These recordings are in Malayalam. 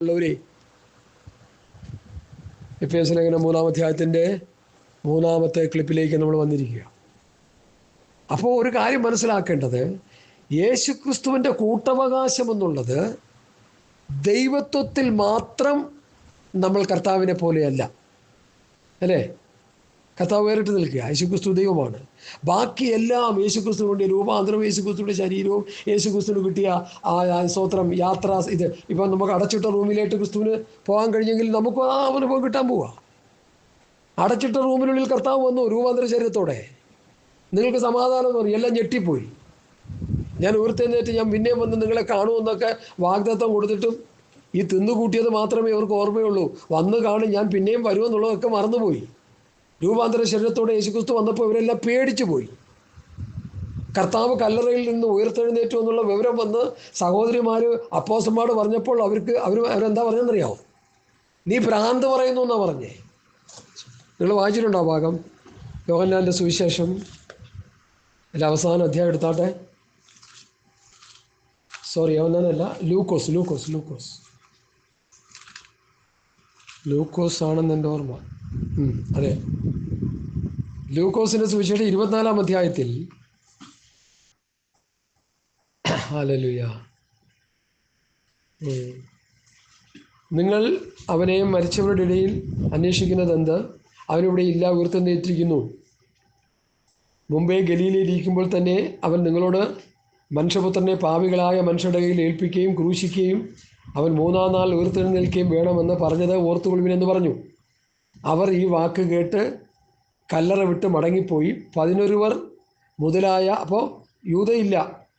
ഉള്ളവരെ എഫേസ്യ ലേഖനം 3-ാം അധ്യായത്തിൻ്റെ 3-ാമത്തെ ക്ലിപ്പിലേക്ക് നമ്മൾ വന്നിരിക്കുക. അപ്പോൾ ഒരു കാര്യം മനസ്സിലാക്കേണ്ടത്, യേശുക്രിസ്തുവിൻ്റെ കൂട്ടവകാശം എന്നുള്ളത് ദൈവത്വത്തിൽ മാത്രം നമ്മൾ കർത്താവിനെ പോലെയല്ല, അല്ലേ? കർത്താവ് വേറിട്ട് നിൽക്കുക, യേശുക്രിസ്തു ദൈവമാണ്. ബാക്കിയെല്ലാം യേശുക്രിസ്തുവിൻ്റെ രൂപാന്തരവും യേശുക്രിസ്തുവിൻ്റെ ശരീരവും യേശുക്രിസ്തുവിന് കിട്ടിയ സ്തോത്രം യാത്ര. ഇത് ഇപ്പം നമുക്ക് അടച്ചിട്ട റൂമിലേക്ക് ക്രിസ്തുവിന് പോകാൻ കഴിഞ്ഞെങ്കിൽ നമുക്ക് ആ അനുഭവം കിട്ടാൻ പോവുക. അടച്ചിട്ട റൂമിനുള്ളിൽ കർത്താവ് വന്നു രൂപാന്തര ശരീരത്തോടെ. നിങ്ങൾക്ക് സമാധാനം എന്ന് പറയും, എല്ലാം ഞെട്ടിപ്പോയി. ഞാൻ ഉയർത്തെഴുന്നേറ്റ് ഞാൻ പിന്നെയും വന്ന് നിങ്ങളെ കാണുമെന്നൊക്കെ വാഗ്ദത്തം കൊടുത്തിട്ടും ഈ തിന്നുകൂട്ടിയത് മാത്രമേ അവർക്ക് ഓർമ്മയുള്ളൂ. വന്ന് കാണും, ഞാൻ പിന്നെയും വരുമെന്നുള്ളതൊക്കെ മറന്നുപോയി. രൂപാന്തര ശരീരത്തോടെ യേശുക്രിസ്തു വന്നപ്പോൾ ഇവരെല്ലാം പേടിച്ചു പോയി. കർത്താവ് കല്ലറയിൽ നിന്ന് ഉയർത്തെഴുന്നേറ്റു എന്നുള്ള വിവരം വന്ന് സഹോദരിമാർ അപ്പോസ്തലന്മാർ പറഞ്ഞപ്പോൾ അവരെന്താ പറഞ്ഞെന്നറിയാമോ? നീ ഭ്രാന്ത് പറയുന്നു എന്നാ പറഞ്ഞേ. നിങ്ങൾ വായിച്ചിട്ടുണ്ടോ ആ ഭാഗം? യോഹന്നാൻ്റെ സുവിശേഷം അതിൻ്റെ അവസാന അധ്യായം എടുത്താട്ടെ. യോഹന്നാനല്ല, ലൂക്കോസ് ആണെന്ന് എൻ്റെ ഓർമ്മ. അതെ, ലൂക്കോസിൻ്റെ സുവിശേഷം 24-ാം അധ്യായത്തിൽ, ഹല്ലേലൂയ, നിങ്ങൾ അവനെ മരിച്ചവരുടെ ഇടയിൽ അന്വേഷിക്കുന്നത് എന്ത്? അവനിവിടെ ഇല്ല, ഉയർത്തെഴുന്നേറ്റിരിക്കുന്നു. മുമ്പേ ഗലീലയിലിരിക്കുമ്പോൾ തന്നെ അവൻ നിങ്ങളോട് മനുഷ്യപുത്രനെ പാപികളായ മനുഷ്യരുടെ കയ്യിൽ ഏൽപ്പിക്കുകയും ക്രൂശിക്കുകയും അവൻ 3-ാം നാൾ ഉയർത്തെഴുന്നേൽക്കുകയും വേണമെന്ന് പറഞ്ഞത് ഓർത്തുകൊള്ളുവിനെന്ന് പറഞ്ഞു. അവർ ഈ വാക്ക് കേട്ട് കല്ലറ വിട്ട് മടങ്ങിപ്പോയി. 11 മുതലായ, അപ്പോൾ യൂദയില്ല,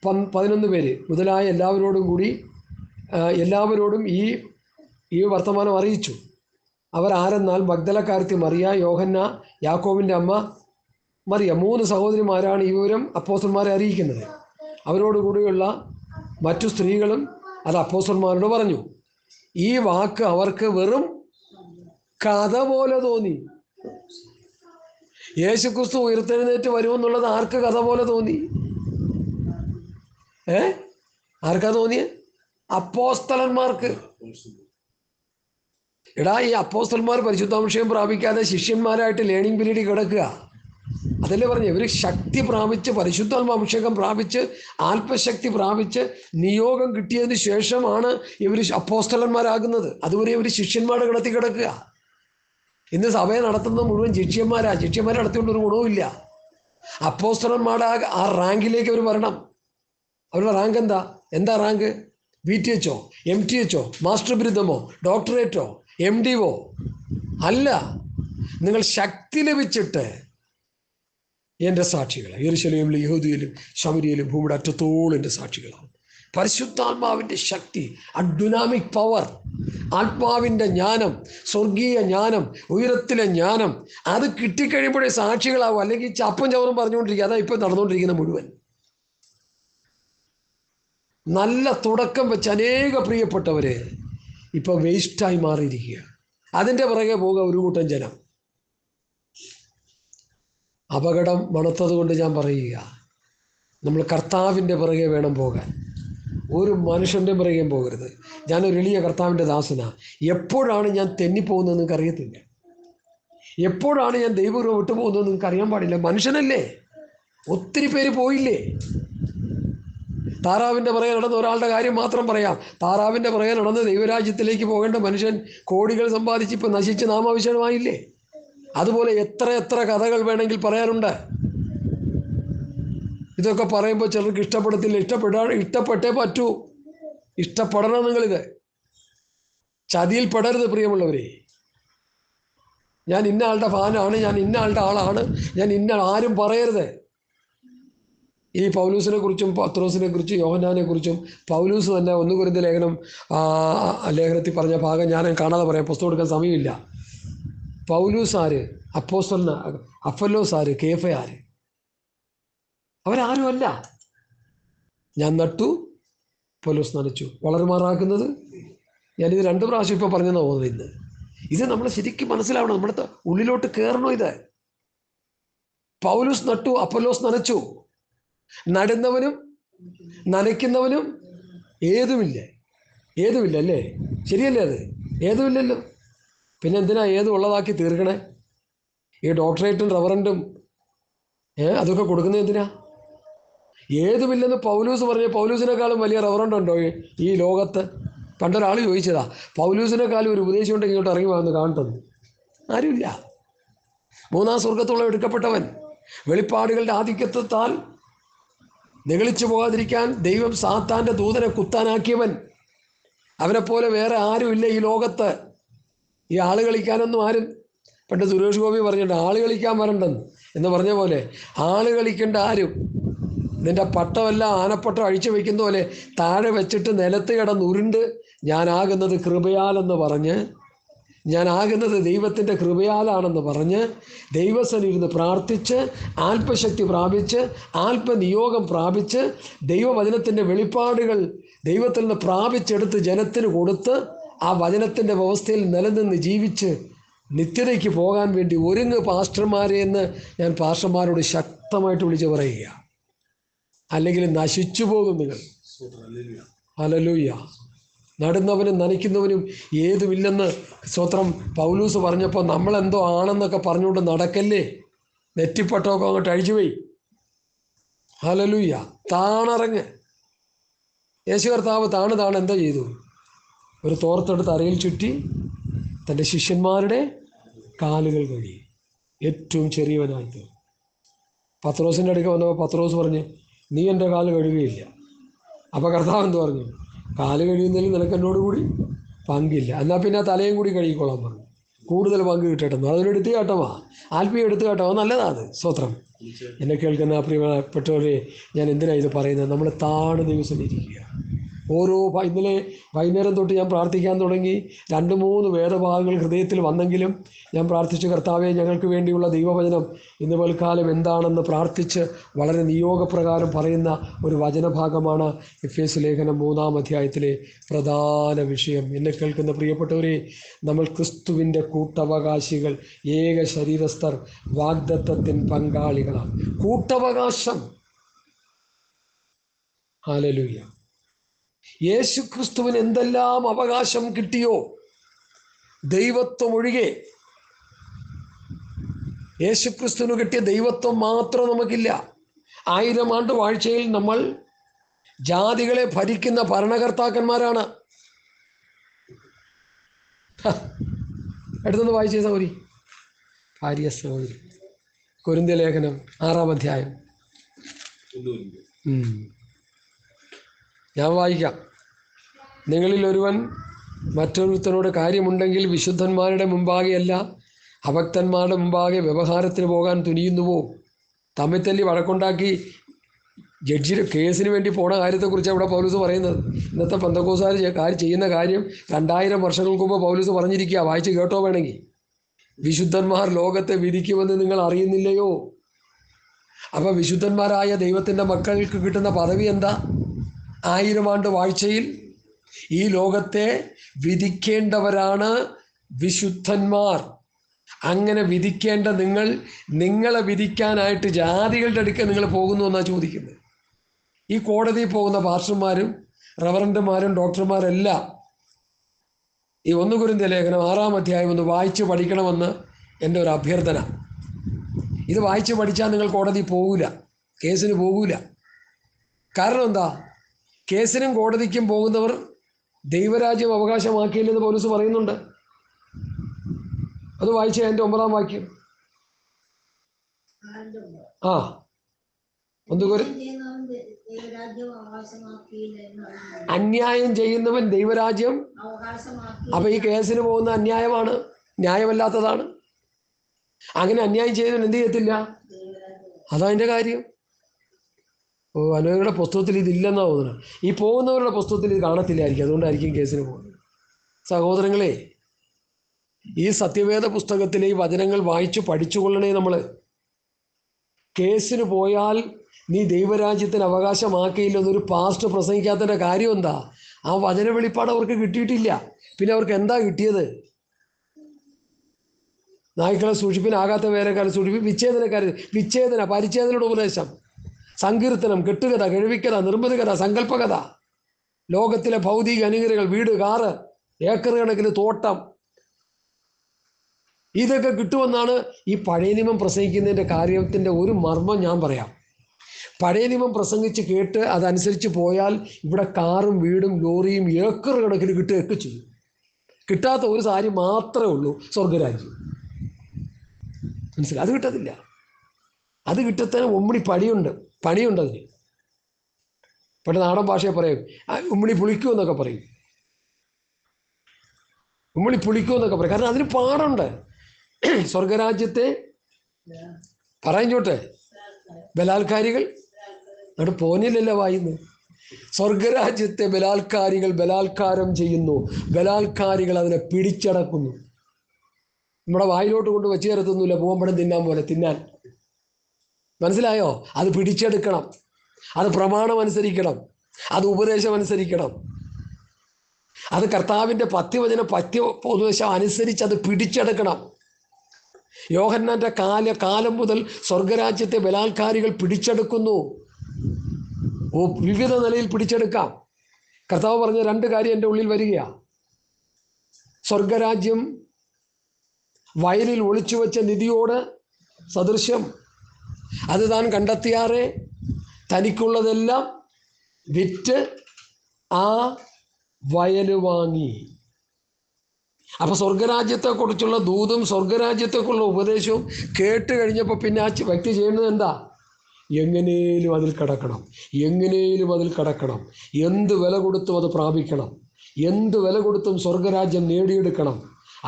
11 പേര് മുതലായ എല്ലാവരോടും ഈ വർത്തമാനം അറിയിച്ചു. അവർ ആരെന്നാൽ മഗ്ദലക്കാരത്തി മറിയ, യോഹന്ന, യാക്കോബിൻ്റെ അമ്മ മറിയ, 3 സഹോദരിമാരാണ് ഈ വിവരം അപ്പോസ്തലന്മാരെ അറിയിക്കുന്നത്. അവരോടുകൂടിയുള്ള മറ്റു സ്ത്രീകളും അത് അപ്പോസ്തലന്മാരോട് പറഞ്ഞു. ഈ വാക്ക് അവർക്ക് വെറും കഥ പോലെ തോന്നി. യേശുക്രിസ്തു ഉയർത്തെഴുന്നേറ്റ് വരുമെന്നുള്ളത് ആർക്ക് കഥ പോലെ തോന്നി? ആർക്കാ തോന്നിയ? അപ്പോസ്തലന്മാർക്ക്. എടാ, ഈ അപ്പോസ്തലന്മാർ പരിശുദ്ധാംശയം പ്രാപിക്കാതെ ശിഷ്യന്മാരായിട്ട് ലേണിംഗ് പീരീഡിൽ കിടക്കുക. അതല്ലേ പറഞ്ഞു, ഇവർ ശക്തി പ്രാപിച്ച് പരിശുദ്ധാത്മാഭിഷേകം പ്രാപിച്ച് ആത്മശക്തി പ്രാപിച്ച് നിയോഗം കിട്ടിയതിന് ശേഷമാണ് ഇവർ അപ്പോസ്തലന്മാരാകുന്നത്. അതുവരെ ഇവർ ശിഷ്യന്മാരുടെ കിടത്തി കിടക്കുക. ഇന്ന് സഭയെ നടത്തുന്നത് മുഴുവൻ ശിഷ്യന്മാരെ നടത്തിക്കൊണ്ട് ഒരു ഗുണവുമില്ല. അപ്പോസ്തലന്മാരുടെ ആ റാങ്കിലേക്ക് അവർ വരണം. അവരുടെ റാങ്ക് എന്താ റാങ്ക്? BTH, MTH, മാസ്റ്റർ ബിരുദമോ, ഡോക്ടറേറ്റോ, MDO അല്ല. നിങ്ങൾ ശക്തി ലഭിച്ചിട്ട് എൻ്റെ സാക്ഷികളാണ്. യെരൂശലേമിലും യഹൂദയിലും ശമരിയയിലും ഭൂമിയുടെ അറ്റത്തോളം എൻ്റെ സാക്ഷികളാണ്. പരിശുദ്ധാത്മാവിൻ്റെ ശക്തി, ഡുനാമിക് പവർ, ആത്മാവിൻ്റെ ജ്ഞാനം, സ്വർഗീയ ജ്ഞാനം, ഉയരത്തിലെ ജ്ഞാനം, അത് കിട്ടിക്കഴിയുമ്പോഴേ സാക്ഷികളാവും. അല്ലെങ്കിൽ ചപ്പും ചവറും പറഞ്ഞുകൊണ്ടിരിക്കുക. അതാ ഇപ്പം നടന്നുകൊണ്ടിരിക്കുന്ന മുഴുവൻ. നല്ല തുടക്കം വെച്ച് അനേക പ്രിയപ്പെട്ടവർ ഇപ്പം വേസ്റ്റായി മാറിയിരിക്കുക. അതിൻ്റെ പുറകെ പോകുക ഒരു കൂട്ടം ജനം. അപകടം മണത്തത് കൊണ്ട് ഞാൻ പറയുക, നമ്മൾ കർത്താവിൻ്റെ പുറകെ വേണം പോകാൻ, ഒരു മനുഷ്യൻ്റെ പുറകെയും പോകരുത്. ഞാനൊരു എളിയ കർത്താവിൻ്റെ ദാസനാ. എപ്പോഴാണ് ഞാൻ തെന്നിപ്പോകുന്നത് നിങ്ങൾക്ക് അറിയത്തില്ല. എപ്പോഴാണ് ഞാൻ ദൈവഗുരു വിട്ടുപോകുന്നത് നിങ്ങൾക്ക് അറിയാൻ പാടില്ല. മനുഷ്യനല്ലേ, ഒത്തിരി പേര് പോയില്ലേ. താറാവിൻ്റെ പുറകെ നടന്ന ഒരാളുടെ കാര്യം മാത്രം പറയാം. താറാവിൻ്റെ പുറകെ നടന്ന് ദൈവരാജ്യത്തിലേക്ക് പോകേണ്ട മനുഷ്യൻ കോടികൾ സമ്പാദിച്ച് ഇപ്പം നശിച്ച് നാമാവിശേഷമായില്ലേ. അതുപോലെ എത്ര കഥകൾ വേണമെങ്കിൽ പറയാനുണ്ട്. ഇതൊക്കെ പറയുമ്പോൾ ചിലർക്ക് ഇഷ്ടപ്പെടത്തില്ല. ഇഷ്ടപ്പെട്ടേ പറ്റൂ. ഇഷ്ടപ്പെടണം നിങ്ങളിത്. ചതിയിൽ പെടരുത് പ്രിയമുള്ളവരെ. ഞാൻ ഇന്ന ആളുടെ ഫാനാണ്, ഞാൻ ഇന്ന ആളുടെ ആളാണ്, ഞാൻ ആരും പറയരുത്. ഈ പൗലൂസിനെ കുറിച്ചും പത്രോസിനെ കുറിച്ചും യോഹന്നാനെ കുറിച്ചും പൗലൂസ് തന്നെ 1 കൊരിന്ത്യർ ലേഖനത്തിൽ പറഞ്ഞ ഭാഗം ഞാൻ കാണാതെ പറയാം, പുസ്തകം എടുക്കാൻ സമയമില്ല. പൗലൂസ് ആര്? അപ്പോസ്തലൻ. അപ്പൊല്ലോസ് ആര്? കേഫ ആര്? അവരാരുമല്ല. ഞാൻ നട്ടു, അപ്പൊല്ലോസ് നനച്ചു. വളരുമാറാക്കുന്നത് ഞാനിത് 2 പ്രാവശ്യം ഇപ്പോൾ പറഞ്ഞെന്നാ തോന്നുന്നത്. ഇന്ന് ഇത് നമ്മൾ ശരിക്കും മനസ്സിലാവണം. നമ്മുടെ ഉള്ളിലോട്ട് കയറണോ ഇത്? പൗലൂസ് നട്ടു, അപ്പൊല്ലോസ് നനച്ചു. നടുന്നവനും നനയ്ക്കുന്നവനും ഏതുമില്ല. ഏതുമില്ല അല്ലേ? ശരിയല്ലേ അത്? ഏതുമില്ലല്ലോ. പിന്നെ എന്തിനാ ഏതും ഉള്ളതാക്കി തീർക്കണേ? ഈ ഡോക്ടറേറ്റും റവറൻറ്റും അതൊക്കെ കൊടുക്കുന്നത് എന്തിനാ? ഏതുമില്ലെന്ന് പൗലൂസ് പറഞ്ഞ പൗലൂസിനേക്കാളും വലിയ റവറൻറ്റ് ഉണ്ടോ ഈ ലോകത്ത്? പണ്ടൊരാൾ ചോദിച്ചതാ, പൗലൂസിനേക്കാളും ഒരു ഉപദേശം ഉണ്ടെങ്കിൽ ഇങ്ങോട്ട് ഇറങ്ങി വന്ന് കാണട്ടെന്ന്. ആരുമില്ല. മൂന്നാം സ്വർഗത്തോളം എടുക്കപ്പെട്ടവൻ, വെളിപ്പാടുകളുടെ ആധിക്യത്താൽ നിഗളിച്ചു പോകാതിരിക്കാൻ ദൈവം സാത്താൻ്റെ ദൂതനെ കുത്താനാക്കിയവൻ, അവനെപ്പോലെ വേറെ ആരുമില്ല ഈ ലോകത്ത്. ഈ ആള് കളിക്കാനൊന്നും ആരും, പണ്ട് സുരേഷ് ഗോപി പറഞ്ഞിട്ടുണ്ട് ആള് കളിക്കാൻ വരണ്ടെന്ന് എന്ന് പറഞ്ഞ പോലെ ആള് കളിക്കേണ്ട ആരും. നിന്റെ പട്ടമെല്ലാം ആനപ്പട്ടം അഴിച്ചു വയ്ക്കുന്ന പോലെ താഴെ വെച്ചിട്ട് നിലത്ത് കിടന്നുരുണ്ട് ഞാനാകുന്നത് കൃപയാലെന്ന് പറഞ്ഞ്, ഞാനാകുന്നത് ദൈവത്തിൻ്റെ കൃപയാലാണെന്ന് പറഞ്ഞ് ദൈവസന്നിധിയിരുന്ന് പ്രാർത്ഥിച്ച് ആത്മശക്തി പ്രാപിച്ച് ആത്മനിയോഗം പ്രാപിച്ച് ദൈവവചനത്തിൻ്റെ വെളിപ്പാടുകൾ ദൈവത്തിൽ നിന്ന് പ്രാപിച്ചെടുത്ത് ജനത്തിന് കൊടുത്ത് ആ വചനത്തിൻ്റെ വ്യവസ്ഥയിൽ നിലനിന്ന് ജീവിച്ച് നിത്യതയ്ക്ക് പോകാൻ വേണ്ടി ഒരുങ്ങ് പാസ്റ്റർമാരെ എന്ന് ഞാൻ പാസ്റ്റർമാരോട് ശക്തമായിട്ട് വിളിച്ച് പറയുക. അല്ലെങ്കിൽ നശിച്ചു പോകും നിങ്ങൾ. ഹല്ലേലൂയ. നടുന്നവനും നനയ്ക്കുന്നവനും ഏതുമില്ലെന്ന് സ്വത്രം പൗലൂസ് പറഞ്ഞപ്പോൾ നമ്മളെന്തോ ആണെന്നൊക്കെ പറഞ്ഞുകൊണ്ട് നടക്കല്ലേ. നെറ്റിപ്പട്ടമൊക്കെ അങ്ങോട്ട് അഴിച്ചുപോയി. ഹല്ലേലൂയ. താണിറങ്ങ്. യേശു കർത്താവ് താണ് എന്താ ചെയ്തു? ഒരു തോർത്തെടുത്ത് അരയിൽ ചുറ്റി തൻ്റെ ശിഷ്യന്മാരുടെ കാലുകൾ കഴുകി. ഏറ്റവും ചെറിയവനായിട്ട് പത്രോസിൻ്റെ അടുക്ക വന്നപ്പോൾ പത്രോസ് പറഞ്ഞ്, നീ എൻ്റെ കാല് കഴുകുകയില്ല. അപ്പോൾ കർത്താവ് എന്ത് പറഞ്ഞു? കാല് കഴിയുന്നതിൽ നിനക്ക് എന്നോട് കൂടി പങ്കില്ല, എന്നാൽ പിന്നെ തലയും കൂടി കഴുകിക്കോളാൻ പറഞ്ഞു. കൂടുതൽ പങ്ക് കിട്ടട്ടെന്നു. അതൊരു എടുത്തുകാട്ടമാ, ആത്മീയ എടുത്തുകാട്ടമാ. നല്ലതാണ് അത്. സ്തോത്രം. എന്നെ കേൾക്കുന്ന പ്രിയപ്പെട്ടവരെ, ഞാൻ എന്തിനാണ് ഇത് പറയുന്നത്? നമ്മൾ താണ് ദിവസത്തിലിരിക്കുക. ഇന്നലെ വൈകുന്നേരം തൊട്ട് ഞാൻ പ്രാർത്ഥിക്കാൻ തുടങ്ങി. 2-3 വേദഭാഗങ്ങൾ ഹൃദയത്തിൽ വന്നെങ്കിലും ഞാൻ പ്രാർത്ഥിച്ചു, കർത്താവെ ഞങ്ങൾക്ക് വേണ്ടിയുള്ള ദൈവവചനം ഇന്ന് പൽക്കാലം എന്താണെന്ന് പ്രാർത്ഥിച്ച് വളരെ നിയോഗപ്രകാരം പറയുന്ന ഒരു വചനഭാഗമാണ് എഫേസ്യ ലേഖനം 3-ാം അധ്യായത്തിലെ പ്രധാന വിഷയം. എന്നെ കേൾക്കുന്ന പ്രിയപ്പെട്ടവരെ, നമ്മൾ ക്രിസ്തുവിൻ്റെ കൂട്ടവകാശികൾ, ഏക ശരീരസ്ഥർ, വാഗ്ദത്തത്തിൻ പങ്കാളികളാണ്. കൂട്ടവകാശം. ഹല്ലേലൂയ. യേശു ക്രിസ്തുവിന് എന്തെല്ലാം അവകാശം കിട്ടിയോ, ദൈവത്വം ഒഴികെ. യേശു ക്രിസ്തുവിന് കിട്ടിയ ദൈവത്വം മാത്രം നമുക്കില്ല. 1000 ആണ്ട് വാഴ്ചയിൽ നമ്മൾ ജാതികളെ ഭരിക്കുന്ന ഭരണകർത്താക്കന്മാരാണ്. അടുത്തൊന്ന് വായിച്ചേ സഹോദരി. ഭാര്യ സഹോദരി. കൊരിന്ത്യ ലേഖനം 6-ാം അധ്യായം. ഞാൻ വായിക്കാം. നിങ്ങളിൽ ഒരുവൻ മറ്റൊരുത്തനോട് കാര്യമുണ്ടെങ്കിൽ വിശുദ്ധന്മാരുടെ മുമ്പാകെയല്ല അഭക്തന്മാരുടെ മുമ്പാകെ വ്യവഹാരത്തിന് പോകാൻ തുനിയുന്നുവോ? തമ്മിൽ തല്ലി വഴക്കുണ്ടാക്കി ജഡ്ജിന് കേസിന് വേണ്ടി പോണ കാര്യത്തെക്കുറിച്ച് അവിടെ പൗലൂസ് പറയുന്നത്. ഇന്നത്തെ പെന്തക്കോസ്തുകാർ ചെയ്യുന്ന കാര്യം 2000 വർഷങ്ങൾക്ക് മുമ്പ് പൗലൂസ് പറഞ്ഞിരിക്കുക. വായിച്ച് കേട്ടോ വേണമെങ്കിൽ. വിശുദ്ധന്മാർ ലോകത്തെ വിധിക്കുമെന്ന് നിങ്ങൾ അറിയുന്നില്ലയോ? അപ്പം വിശുദ്ധന്മാരായ ദൈവത്തിൻ്റെ മക്കൾക്ക് കിട്ടുന്ന പദവി എന്താ? 1000 ആണ്ട് വാഴ്ചയിൽ ഈ ലോകത്തെ വിധിക്കേണ്ടവരാണ് വിശുദ്ധന്മാർ. അങ്ങനെ വിധിക്കേണ്ട നിങ്ങളെ വിധിക്കാനായിട്ട് ജാതികളുടെ അടുക്കൽ നിങ്ങൾ പോകുന്നു എന്നാണ് ചോദിക്കുന്നത്. ഈ കോടതിയിൽ പോകുന്ന പാസ്റ്റർമാരും റവറൻറ്റുമാരും ഡോക്ടർമാരെല്ലാം ഈ 1 കൊരിന്ത്യർ ലേഖനം 6-ാം അധ്യായം ഒന്ന് വായിച്ച് പഠിക്കണമെന്ന് എൻ്റെ ഒരു അഭ്യർത്ഥന. ഇത് വായിച്ച് പഠിച്ചാൽ നിങ്ങൾ കോടതിയിൽ പോകില്ല, കേസിന് പോകില്ല. കാരണം എന്താ? കേസിനും കോടതിക്കും പോകുന്നവർ ദൈവരാജ്യം അവകാശമാക്കിയില്ലെന്ന് പൗലൂസ് പറയുന്നുണ്ട്. അത് വായിച്ച അതിൻ്റെ 9-ാം വാക്യം. അന്യായം ചെയ്യുന്നവൻ ദൈവരാജ്യം. അപ്പൊ ഈ കേസിന് പോകുന്ന അന്യായമാണ്, ന്യായമല്ലാത്തതാണ്. അങ്ങനെ അന്യായം ചെയ്തവൻ എന്ത് ചെയ്യത്തില്ല? അതതിൻ്റെ കാര്യം. അനേകരുടെ പുസ്തകത്തിൽ ഇതില്ലെന്നാണ് തോന്നുന്നത്. ഈ പോകുന്നവരുടെ പുസ്തകത്തിൽ ഇത് കാണത്തില്ലായിരിക്കും, അതുകൊണ്ടായിരിക്കും കേസിന് പോകുന്നത്. സഹോദരങ്ങളെ, ഈ സത്യവേദ പുസ്തകത്തിലെ ഈ വചനങ്ങൾ വായിച്ചു പഠിച്ചുകൊള്ളണേ. നമ്മൾ കേസിന് പോയാൽ നീ ദൈവരാജ്യത്തിന് അവകാശമാക്കിയില്ലെന്നൊരു പാസ്റ്റ് പ്രസംഗിക്കാത്തതിൻ്റെ കാര്യം എന്താ? ആ വചന വെളിപ്പാട് അവർക്ക് കിട്ടിയിട്ടില്ല. പിന്നെ അവർക്ക് എന്താ കിട്ടിയത്? നായ്ക്കളെ സൂക്ഷിപ്പിനാകാത്ത വേലക്കാരെ സൂക്ഷിപ്പിൻ, വിച്ഛേദന പരിച്ഛേദനയുടെ ഉപദേശം, സങ്കീർത്തനം, കെട്ടുകഥ, കഴിവിക്കഥ, നിർമ്മിതി കഥ, സങ്കല്പകഥ. ലോകത്തിലെ ഭൗതിക അനുഗ്രഹങ്ങൾ, വീട്, കാറ്, ഏക്കർ കണക്കിന് തോട്ടം, ഇതൊക്കെ കിട്ടുമെന്നാണ് ഈ പഴയ നിയമം പ്രസംഗിക്കുന്നതിൻ്റെ കാര്യത്തിൻ്റെ ഒരു മർമ്മം ഞാൻ പറയാം. പഴയ നിയമം പ്രസംഗിച്ച് കേട്ട് അതനുസരിച്ച് പോയാൽ ഇവിടെ കാറും വീടും ലോറിയും ഏക്കർ കണക്കിന് കിട്ടുകയൊക്കെ ചെയ്യും. കിട്ടാത്ത ഒരു കാര്യം മാത്രമേ ഉള്ളൂ, സ്വർഗരാജ്യം. മനസ്സിലായി? അത് കിട്ടത്തില്ല. അത് കിട്ടത്തിന് ഉമ്മണി പണിയുണ്ട് അതിന്. പക്ഷെ നാടൻ ഭാഷയെ പറയും ഉമ്മണി പുളിക്കുമെന്നൊക്കെ പറയും. ഉമ്മണി പുളിക്കുമെന്നൊക്കെ പറയും. കാരണം അതിന് പാടുണ്ട്. സ്വർഗരാജ്യത്തെ പറഞ്ഞോട്ടെ ബലാത്കാരികൾ അവിടെ പോനില്ലല്ലോ വായിന്ന്. സ്വർഗരാജ്യത്തെ ബലാത്കാരം ചെയ്യുന്നു, ബലാത്കാരികൾ അതിനെ പിടിച്ചടക്കുന്നു. നമ്മുടെ വായിലോട്ട് കൊണ്ട് വെച്ച് ചേർത്തുന്നില്ല, പൂവമ്പഴം തിന്നാൻ പോലെ തിന്നാൻ. മനസ്സിലായോ? അത് പിടിച്ചെടുക്കണം, അത് പ്രമാണം അനുസരിക്കണം, അത് ഉപദേശം അനുസരിക്കണം, അത് കർത്താവിൻ്റെ പത്യവചനം അനുസരിച്ച് അത് പിടിച്ചെടുക്കണം. യോഹന്നാന്റെ കാലം മുതൽ സ്വർഗരാജ്യത്തെ ബലാത്കാരികൾ പിടിച്ചെടുക്കുന്നു. വിവിധ നിലയിൽ പിടിച്ചെടുക്കാം. കർത്താവ് പറഞ്ഞ 2 കാര്യം എൻ്റെ ഉള്ളിൽ വരികയാണ്. സ്വർഗരാജ്യം വയലിൽ ഒളിച്ചു വെച്ച നിധിയോട് സദൃശ്യം. അത് താൻ കണ്ടെത്തിയാറെ തനിക്കുള്ളതെല്ലാം വിറ്റ് ആ വയല് വാങ്ങി. അപ്പൊ സ്വർഗരാജ്യത്തെക്കുറിച്ചുള്ള ദൂതും സ്വർഗരാജ്യത്തെക്കുള്ള ഉപദേശവും കേട്ട് കഴിഞ്ഞപ്പോൾ പിന്നെ ആ വ്യക്തി ചെയ്യുന്നത് എന്താ? എങ്ങനെയും അതിൽ കിടക്കണം, എന്ത് വില കൊടുത്തും അത് പ്രാപിക്കണം, എന്ത് വില കൊടുത്തും സ്വർഗരാജ്യം നേടിയെടുക്കണം.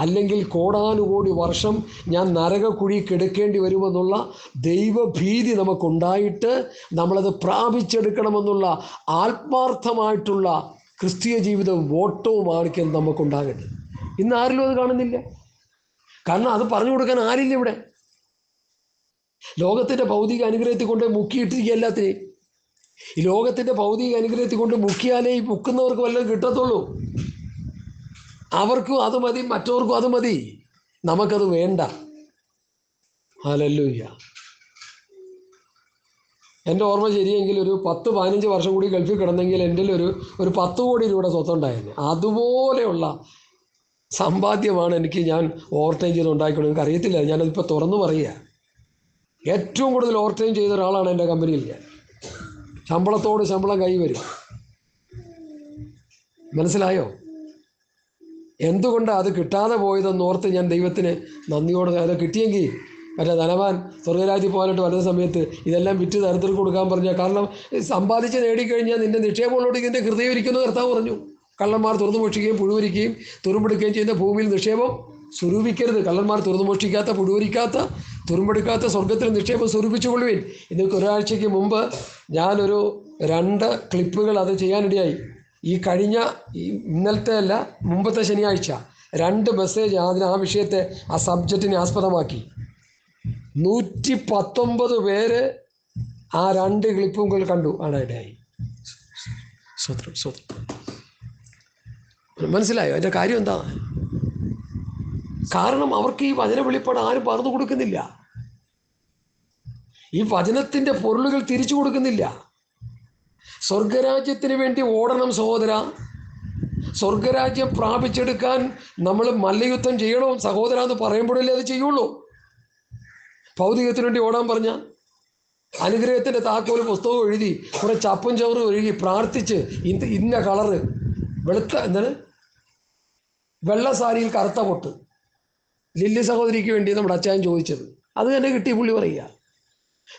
അല്ലെങ്കിൽ കോടാനുകോടി വർഷം ഞാൻ നരകക്കുഴി കിടക്കേണ്ടി വരുമെന്നുള്ള ദൈവഭീതി നമുക്കുണ്ടായിട്ട് നമ്മളത് പ്രാപിച്ചെടുക്കണമെന്നുള്ള ആത്മാർത്ഥമായിട്ടുള്ള ക്രിസ്തീയ ജീവിതവും ഓട്ടവുമാണ് നമുക്കുണ്ടാകേണ്ടത്. ഇന്ന് ആരിലും അത് കാണുന്നില്ല. കാരണം അത് പറഞ്ഞു കൊടുക്കാൻ ആരില്ല ഇവിടെ. ലോകത്തിൻ്റെ ഭൗതിക അനുഗ്രഹത്തിൽ കൊണ്ട് മുക്കിയിട്ടിരിക്കുക എല്ലാത്തിനെയും. ഈ ലോകത്തിൻ്റെ ഭൗതിക അനുഗ്രഹത്തിൽ കൊണ്ട് മുക്കിയാലേ ഈ മുക്കുന്നവർക്ക് വല്ലതും കിട്ടത്തുള്ളൂ. അവർക്കും അത് മതി, മറ്റവർക്കും അത് മതി, നമുക്കത് വേണ്ട. ഹല്ലേലൂയ. എൻ്റെ ഓർമ്മ ശരിയെങ്കിൽ ഒരു 10-15 വർഷം കൂടി ഗൾഫിൽ കിടന്നെങ്കിൽ എൻ്റെ ഒരു 10 കോടി രൂപയുടെ സ്വത്തുണ്ടായിരുന്നു. അതുപോലെയുള്ള സമ്പാദ്യമാണ് ഞാൻ ഓവർടൈം ചെയ്ത് ഉണ്ടാക്കിക്കൊണ്ട്. എനിക്ക് അറിയത്തില്ല, ഞാനതിപ്പോൾ തുറന്നു പറയുക. ഏറ്റവും കൂടുതൽ ഓവർടൈം ചെയ്ത ഒരാളാണ് എൻ്റെ കമ്പനിയിൽ. ഞാൻ ശമ്പളത്തോട് ശമ്പളം കൈ വരും. മനസ്സിലായോ? എന്തുകൊണ്ടാണ് അത് കിട്ടാതെ പോയതെന്നോർത്ത് ഞാൻ ദൈവത്തിന് നന്ദിയോടെ, അത് കിട്ടിയെങ്കിൽ മറ്റേ ധനവാൻ സ്വർഗരാജ്യത്തിൽ പോകാനായിട്ട് വരുന്ന സമയത്ത് ഇതെല്ലാം വിറ്റ് ദരിദ്രർക്ക് കൊടുക്കാൻ പറഞ്ഞാൽ, കാരണം സമ്പാദിച്ച് നേടിക്കഴിഞ്ഞാൽ നിന്റെ നിക്ഷേപങ്ങളോട് ഇതിൻ്റെ ഹൃദയം ഇരിക്കുന്നു കർത്താവ് പറഞ്ഞു. കള്ളന്മാർ തുറന്നു മോഷ്ടിക്കുകയും പുഴുവരിക്കുകയും തുരുമ്പെടുക്കുകയും ചെയ്യുന്ന ഭൂമിയിൽ നിക്ഷേപം സ്വരൂപിക്കരുത്. കള്ളന്മാർ തുറന്നു മോഷ്ടിക്കാത്ത, പുഴുവരിക്കാത്ത, തുരുമ്പെടുക്കാത്ത സ്വർഗത്തിൽ നിക്ഷേപം സ്വരൂപിച്ചുകൊള്ളുവിൻ. ഇതൊക്കെ ഒരാഴ്ചയ്ക്ക് മുമ്പ് ഞാനൊരു 2 ക്ലിപ്പുകൾ അത് ചെയ്യാനിടയായി. ഇന്നലത്തെ അല്ല, മുമ്പത്തെ ശനിയാഴ്ച 2 മെസ്സേജ് ആ വിഷയത്തെ, ആ സബ്ജക്റ്റിനെ ആസ്പദമാക്കി 119 പേര് ആ 2 ക്ലിപ്പുകൾ കണ്ടു ആണിടയായി. മനസ്സിലായോ അതിൻ്റെ കാര്യം എന്താ? കാരണം അവർക്ക് ഈ വചന വെളിപ്പാട് ആരും പറഞ്ഞു കൊടുക്കുന്നില്ല. ഈ വചനത്തിൻ്റെ പൊരുളുകൾ തിരിച്ചു കൊടുക്കുന്നില്ല. സ്വർഗരാജ്യത്തിന് വേണ്ടി ഓടണം സഹോദര. സ്വർഗരാജ്യം പ്രാപിച്ചെടുക്കാൻ നമ്മൾ മല്ലയുദ്ധം ചെയ്യണം സഹോദര എന്ന് പറയുമ്പോഴല്ലേ അത് ചെയ്യുള്ളൂ. ഭൗതികത്തിന് വേണ്ടി ഓടാൻ പറഞ്ഞ അനുഗ്രഹത്തിൻ്റെ താക്കോൽ പുസ്തകം എഴുതി കുറെ ചപ്പും ചവറും ഒഴുകി പ്രാർത്ഥിച്ച് ഇന്ന കളറ് വെള്ള സാരിയിൽ കറുത്ത പൊട്ട് ലില്ലി സഹോദരിക്ക് വേണ്ടി നമ്മുടെ അച്ചായൻ ചോദിച്ചത് അത് തന്നെ കിട്ടി പുള്ളി പറയുക.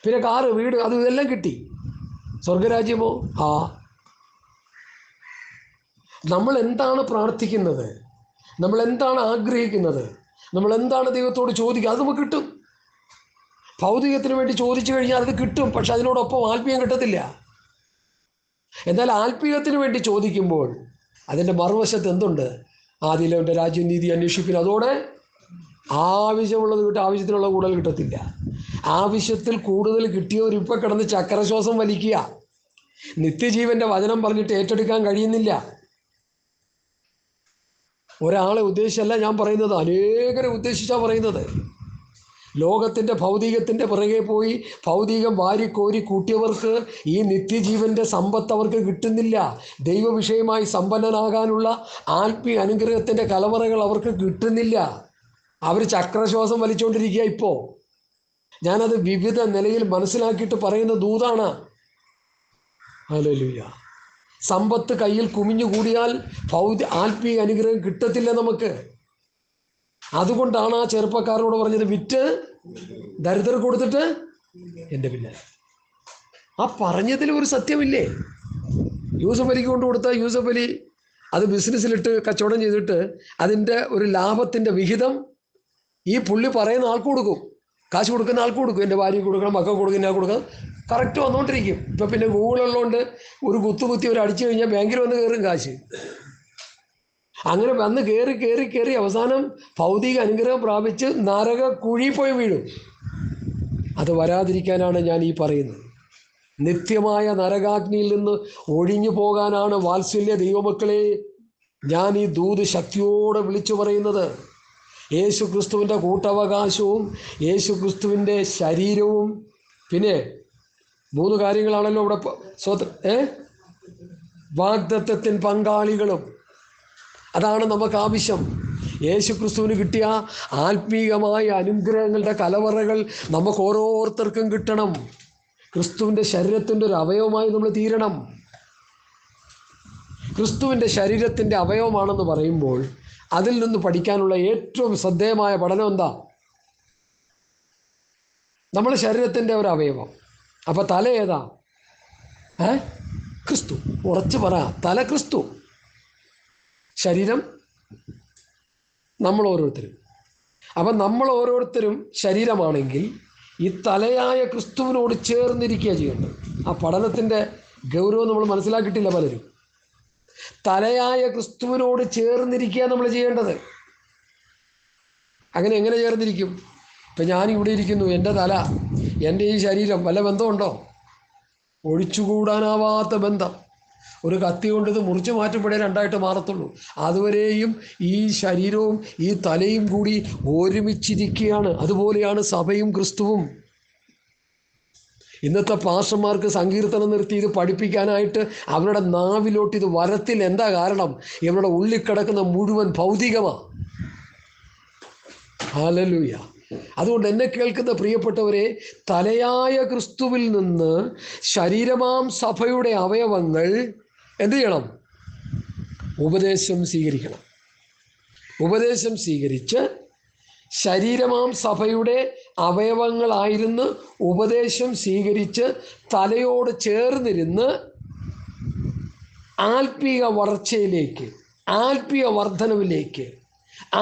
പിന്നെ കാറ്, വീട്, അത് ഇതെല്ലാം കിട്ടി. സ്വർഗരാജ്യമോ? നമ്മൾ എന്താണ് പ്രാർത്ഥിക്കുന്നത്, നമ്മൾ എന്താണ് ആഗ്രഹിക്കുന്നത്, നമ്മൾ എന്താണ് ദൈവത്തോട് ചോദിക്കുക, അത് നമുക്ക് കിട്ടും. ഭൗതികത്തിന് വേണ്ടി ചോദിച്ചു കഴിഞ്ഞാൽ അത് കിട്ടും, പക്ഷെ അതിനോടൊപ്പം ആത്മീയം കിട്ടത്തില്ല. എന്നാൽ ആത്മീയത്തിന് വേണ്ടി ചോദിക്കുമ്പോൾ അതിൻ്റെ മറുവശത്ത് എന്തുണ്ട്? ആദ്യം അവൻ്റെ രാജ്യം നീതി അന്വേഷിപ്പിന്, അതോടെ ആവശ്യമുള്ളത് കിട്ടും. ആവശ്യത്തിനുള്ള കൂടുതൽ കിട്ടത്തില്ല. ആവശ്യത്തിൽ കൂടുതൽ കിട്ടിയവർ ഇപ്പം കിടന്ന് ചക്രശ്വാസം വലിക്കുക. നിത്യജീവൻ്റെ വചനം പറഞ്ഞിട്ട് ഏറ്റെടുക്കാൻ കഴിയുന്നില്ല. ഒരാളെ ഉദ്ദേശിച്ചല്ല ഞാൻ പറയുന്നത്, അനേകരെ ഉദ്ദേശിച്ചാണ് പറയുന്നത്. ലോകത്തിൻ്റെ ഭൗതികത്തിൻ്റെ പിറകെ പോയി ഭൗതികം വാരിക്കോരി കൂട്ടിയവർക്ക് ഈ നിത്യജീവൻ്റെ സമ്പത്ത് അവർക്ക് കിട്ടുന്നില്ല. ദൈവവിഷയമായി സമ്പന്നനാകാനുള്ള ആത്മീയ അനുഗ്രഹത്തിൻ്റെ കലവറകൾ അവർക്ക് കിട്ടുന്നില്ല. അവർ ചക്രശ്വാസം വലിച്ചുകൊണ്ടിരിക്കുക. ഇപ്പോൾ ഞാനത് വിവിധ നിലയിൽ മനസ്സിലാക്കിയിട്ട് പറയുന്ന ദൂതാണ്. ഹല്ലേലൂയ. സമ്പത്ത് കയ്യിൽ കുമിഞ്ഞുകൂടിയാൽ ആത്മീയ അനുഗ്രഹം കിട്ടത്തില്ല നമുക്ക്. അതുകൊണ്ടാണ് ആ ചെറുപ്പക്കാരനോട് പറഞ്ഞത്, വിറ്റ് ദരിദ്രർ കൊടുത്തിട്ട് എൻ്റെ പിന്നാലെ. ആ പറഞ്ഞതിൽ ഒരു സത്യമില്ലേ? യൂസഫ് അലിക്ക് കൊണ്ട് കൊടുത്ത യൂസഫ് അലി അത് ബിസിനസ്സിലിട്ട് കച്ചവടം ചെയ്തിട്ട് അതിൻ്റെ ഒരു ലാഭത്തിൻ്റെ വിഹിതം ഈ പുള്ളി പറയുന്ന ആൾക്ക് കൊടുക്കും. കാശ് കൊടുക്കുന്ന ആൾക്ക് കൊടുക്കും. എൻ്റെ ഭാര്യയ്ക്ക് കൊടുക്കണം, മക്കൾക്ക് കൊടുക്കും, ഞാൻ കൊടുക്കണം. കറക്റ്റ് വന്നുകൊണ്ടിരിക്കും. ഇപ്പം പിന്നെ ഗൂഗിളുള്ളതുകൊണ്ട് ഒരു കുത്തി ഒരു അടിച്ചു കഴിഞ്ഞാൽ ബാങ്കിൽ വന്ന് കയറും കാശ്. അങ്ങനെ വന്ന് കയറി അവസാനം ഭൗതിക അനുഗ്രഹം പ്രാപിച്ച് നരക കുഴി പോയി വീഴും. അത് വരാതിരിക്കാനാണ് ഞാൻ ഈ പറയുന്നത്. നിത്യമായ നരകാഗ്നിയിൽ നിന്ന് ഒഴിഞ്ഞു പോകാനാണ് വാത്സല്യ ദൈവമക്കളെ ഞാൻ ഈ ദൂത് ശക്തിയോടെ വിളിച്ചു പറയുന്നത്. യേശു ക്രിസ്തുവിൻ്റെ കൂട്ടവകാശവും യേശു ക്രിസ്തുവിൻ്റെ ശരീരവും പിന്നെ 3 കാര്യങ്ങളാണല്ലോ ഇവിടെ വാഗ്ദത്തത്തിൻ പങ്കാളികളും. അതാണ് നമുക്ക് ആവശ്യം. യേശു ക്രിസ്തുവിന് കിട്ടിയ ആത്മീയമായ അനുഗ്രഹങ്ങളുടെ കലവറകൾ നമുക്ക് ഓരോരുത്തർക്കും കിട്ടണം. ക്രിസ്തുവിൻ്റെ ശരീരത്തിൻ്റെ ഒരു അവയവമായി നമ്മൾ തീരണം. ക്രിസ്തുവിൻ്റെ ശരീരത്തിൻ്റെ അവയവമാണെന്ന് പറയുമ്പോൾ അതിൽ നിന്ന് പഠിക്കാനുള്ള ഏറ്റവും ശ്രദ്ധേയമായ പഠനം എന്താ? നമ്മുടെ ശരീരത്തിൻ്റെ ഒരു അവയവം. അപ്പം തല ഏതാ? ക്രിസ്തു. ഉറച്ചു പറ, തല ക്രിസ്തു, ശരീരം നമ്മൾ ഓരോരുത്തരും. അപ്പം നമ്മൾ ഓരോരുത്തരും ശരീരമാണെങ്കിൽ ഈ തലയായ ക്രിസ്തുവിനോട് ചേർന്നിരിക്കുക ചെയ്യേണ്ടത്. ആ പഠനത്തിൻ്റെ ഗൗരവം നമ്മൾ മനസ്സിലാക്കിയിട്ടില്ല പലരും. തലയായ ക്രിസ്തുവിനോട് ചേർന്നിരിക്കുക നമ്മൾ ചെയ്യേണ്ടത്. എങ്ങനെ ചേർന്നിരിക്കും? ഇപ്പം ഞാനിവിടെ ഇരിക്കുന്നു, എൻ്റെ തല എൻ്റെ ഈ ശരീരം വല്ല ബന്ധമുണ്ടോ? ഒഴിച്ചുകൂടാനാവാത്ത ബന്ധം. ഒരു കത്തി കൊണ്ട് ഇത് മുറിച്ച് മാറ്റുമ്പോഴേ 2ആയിട്ട് മാറത്തുള്ളൂ. അതുവരെയും ഈ ശരീരവും ഈ തലയും കൂടി ഒരുമിച്ചിരിക്കുകയാണ്. അതുപോലെയാണ് സഭയും ക്രിസ്തുവും. ഇന്നത്തെ പാസ്റ്റർമാർക്ക് സങ്കീർത്തനം നിർത്തി ഇത് പഠിപ്പിക്കാനായിട്ട് അവരുടെ നാവിലോട്ട് ഇത് വരത്തില്ല. എന്താ കാരണം? ഇവരുടെ ഉള്ളിൽ കിടക്കുന്ന മുഴുവൻ ഭൗതികമാണ്. ഹല്ലേലൂയ. അതുകൊണ്ട് എന്നെ കേൾക്കുന്ന പ്രിയപ്പെട്ടവരെ, തലയായ ക്രിസ്തുവിൽ നിന്ന് ശരീരമാം സഭയുടെ അവയവങ്ങൾ എന്ത് ചെയ്യണം? ഉപദേശം സ്വീകരിക്കണം. ഉപദേശം സ്വീകരിച്ച് ശരീരമാം സഭയുടെ അവയവങ്ങളായിരുന്ന് ഉപദേശം സ്വീകരിച്ച് തലയോട് ചേർന്നിരുന്ന് ആത്മീയ വളർച്ചയിലേക്ക്, ആത്മീയ വർധനവിലേക്ക്,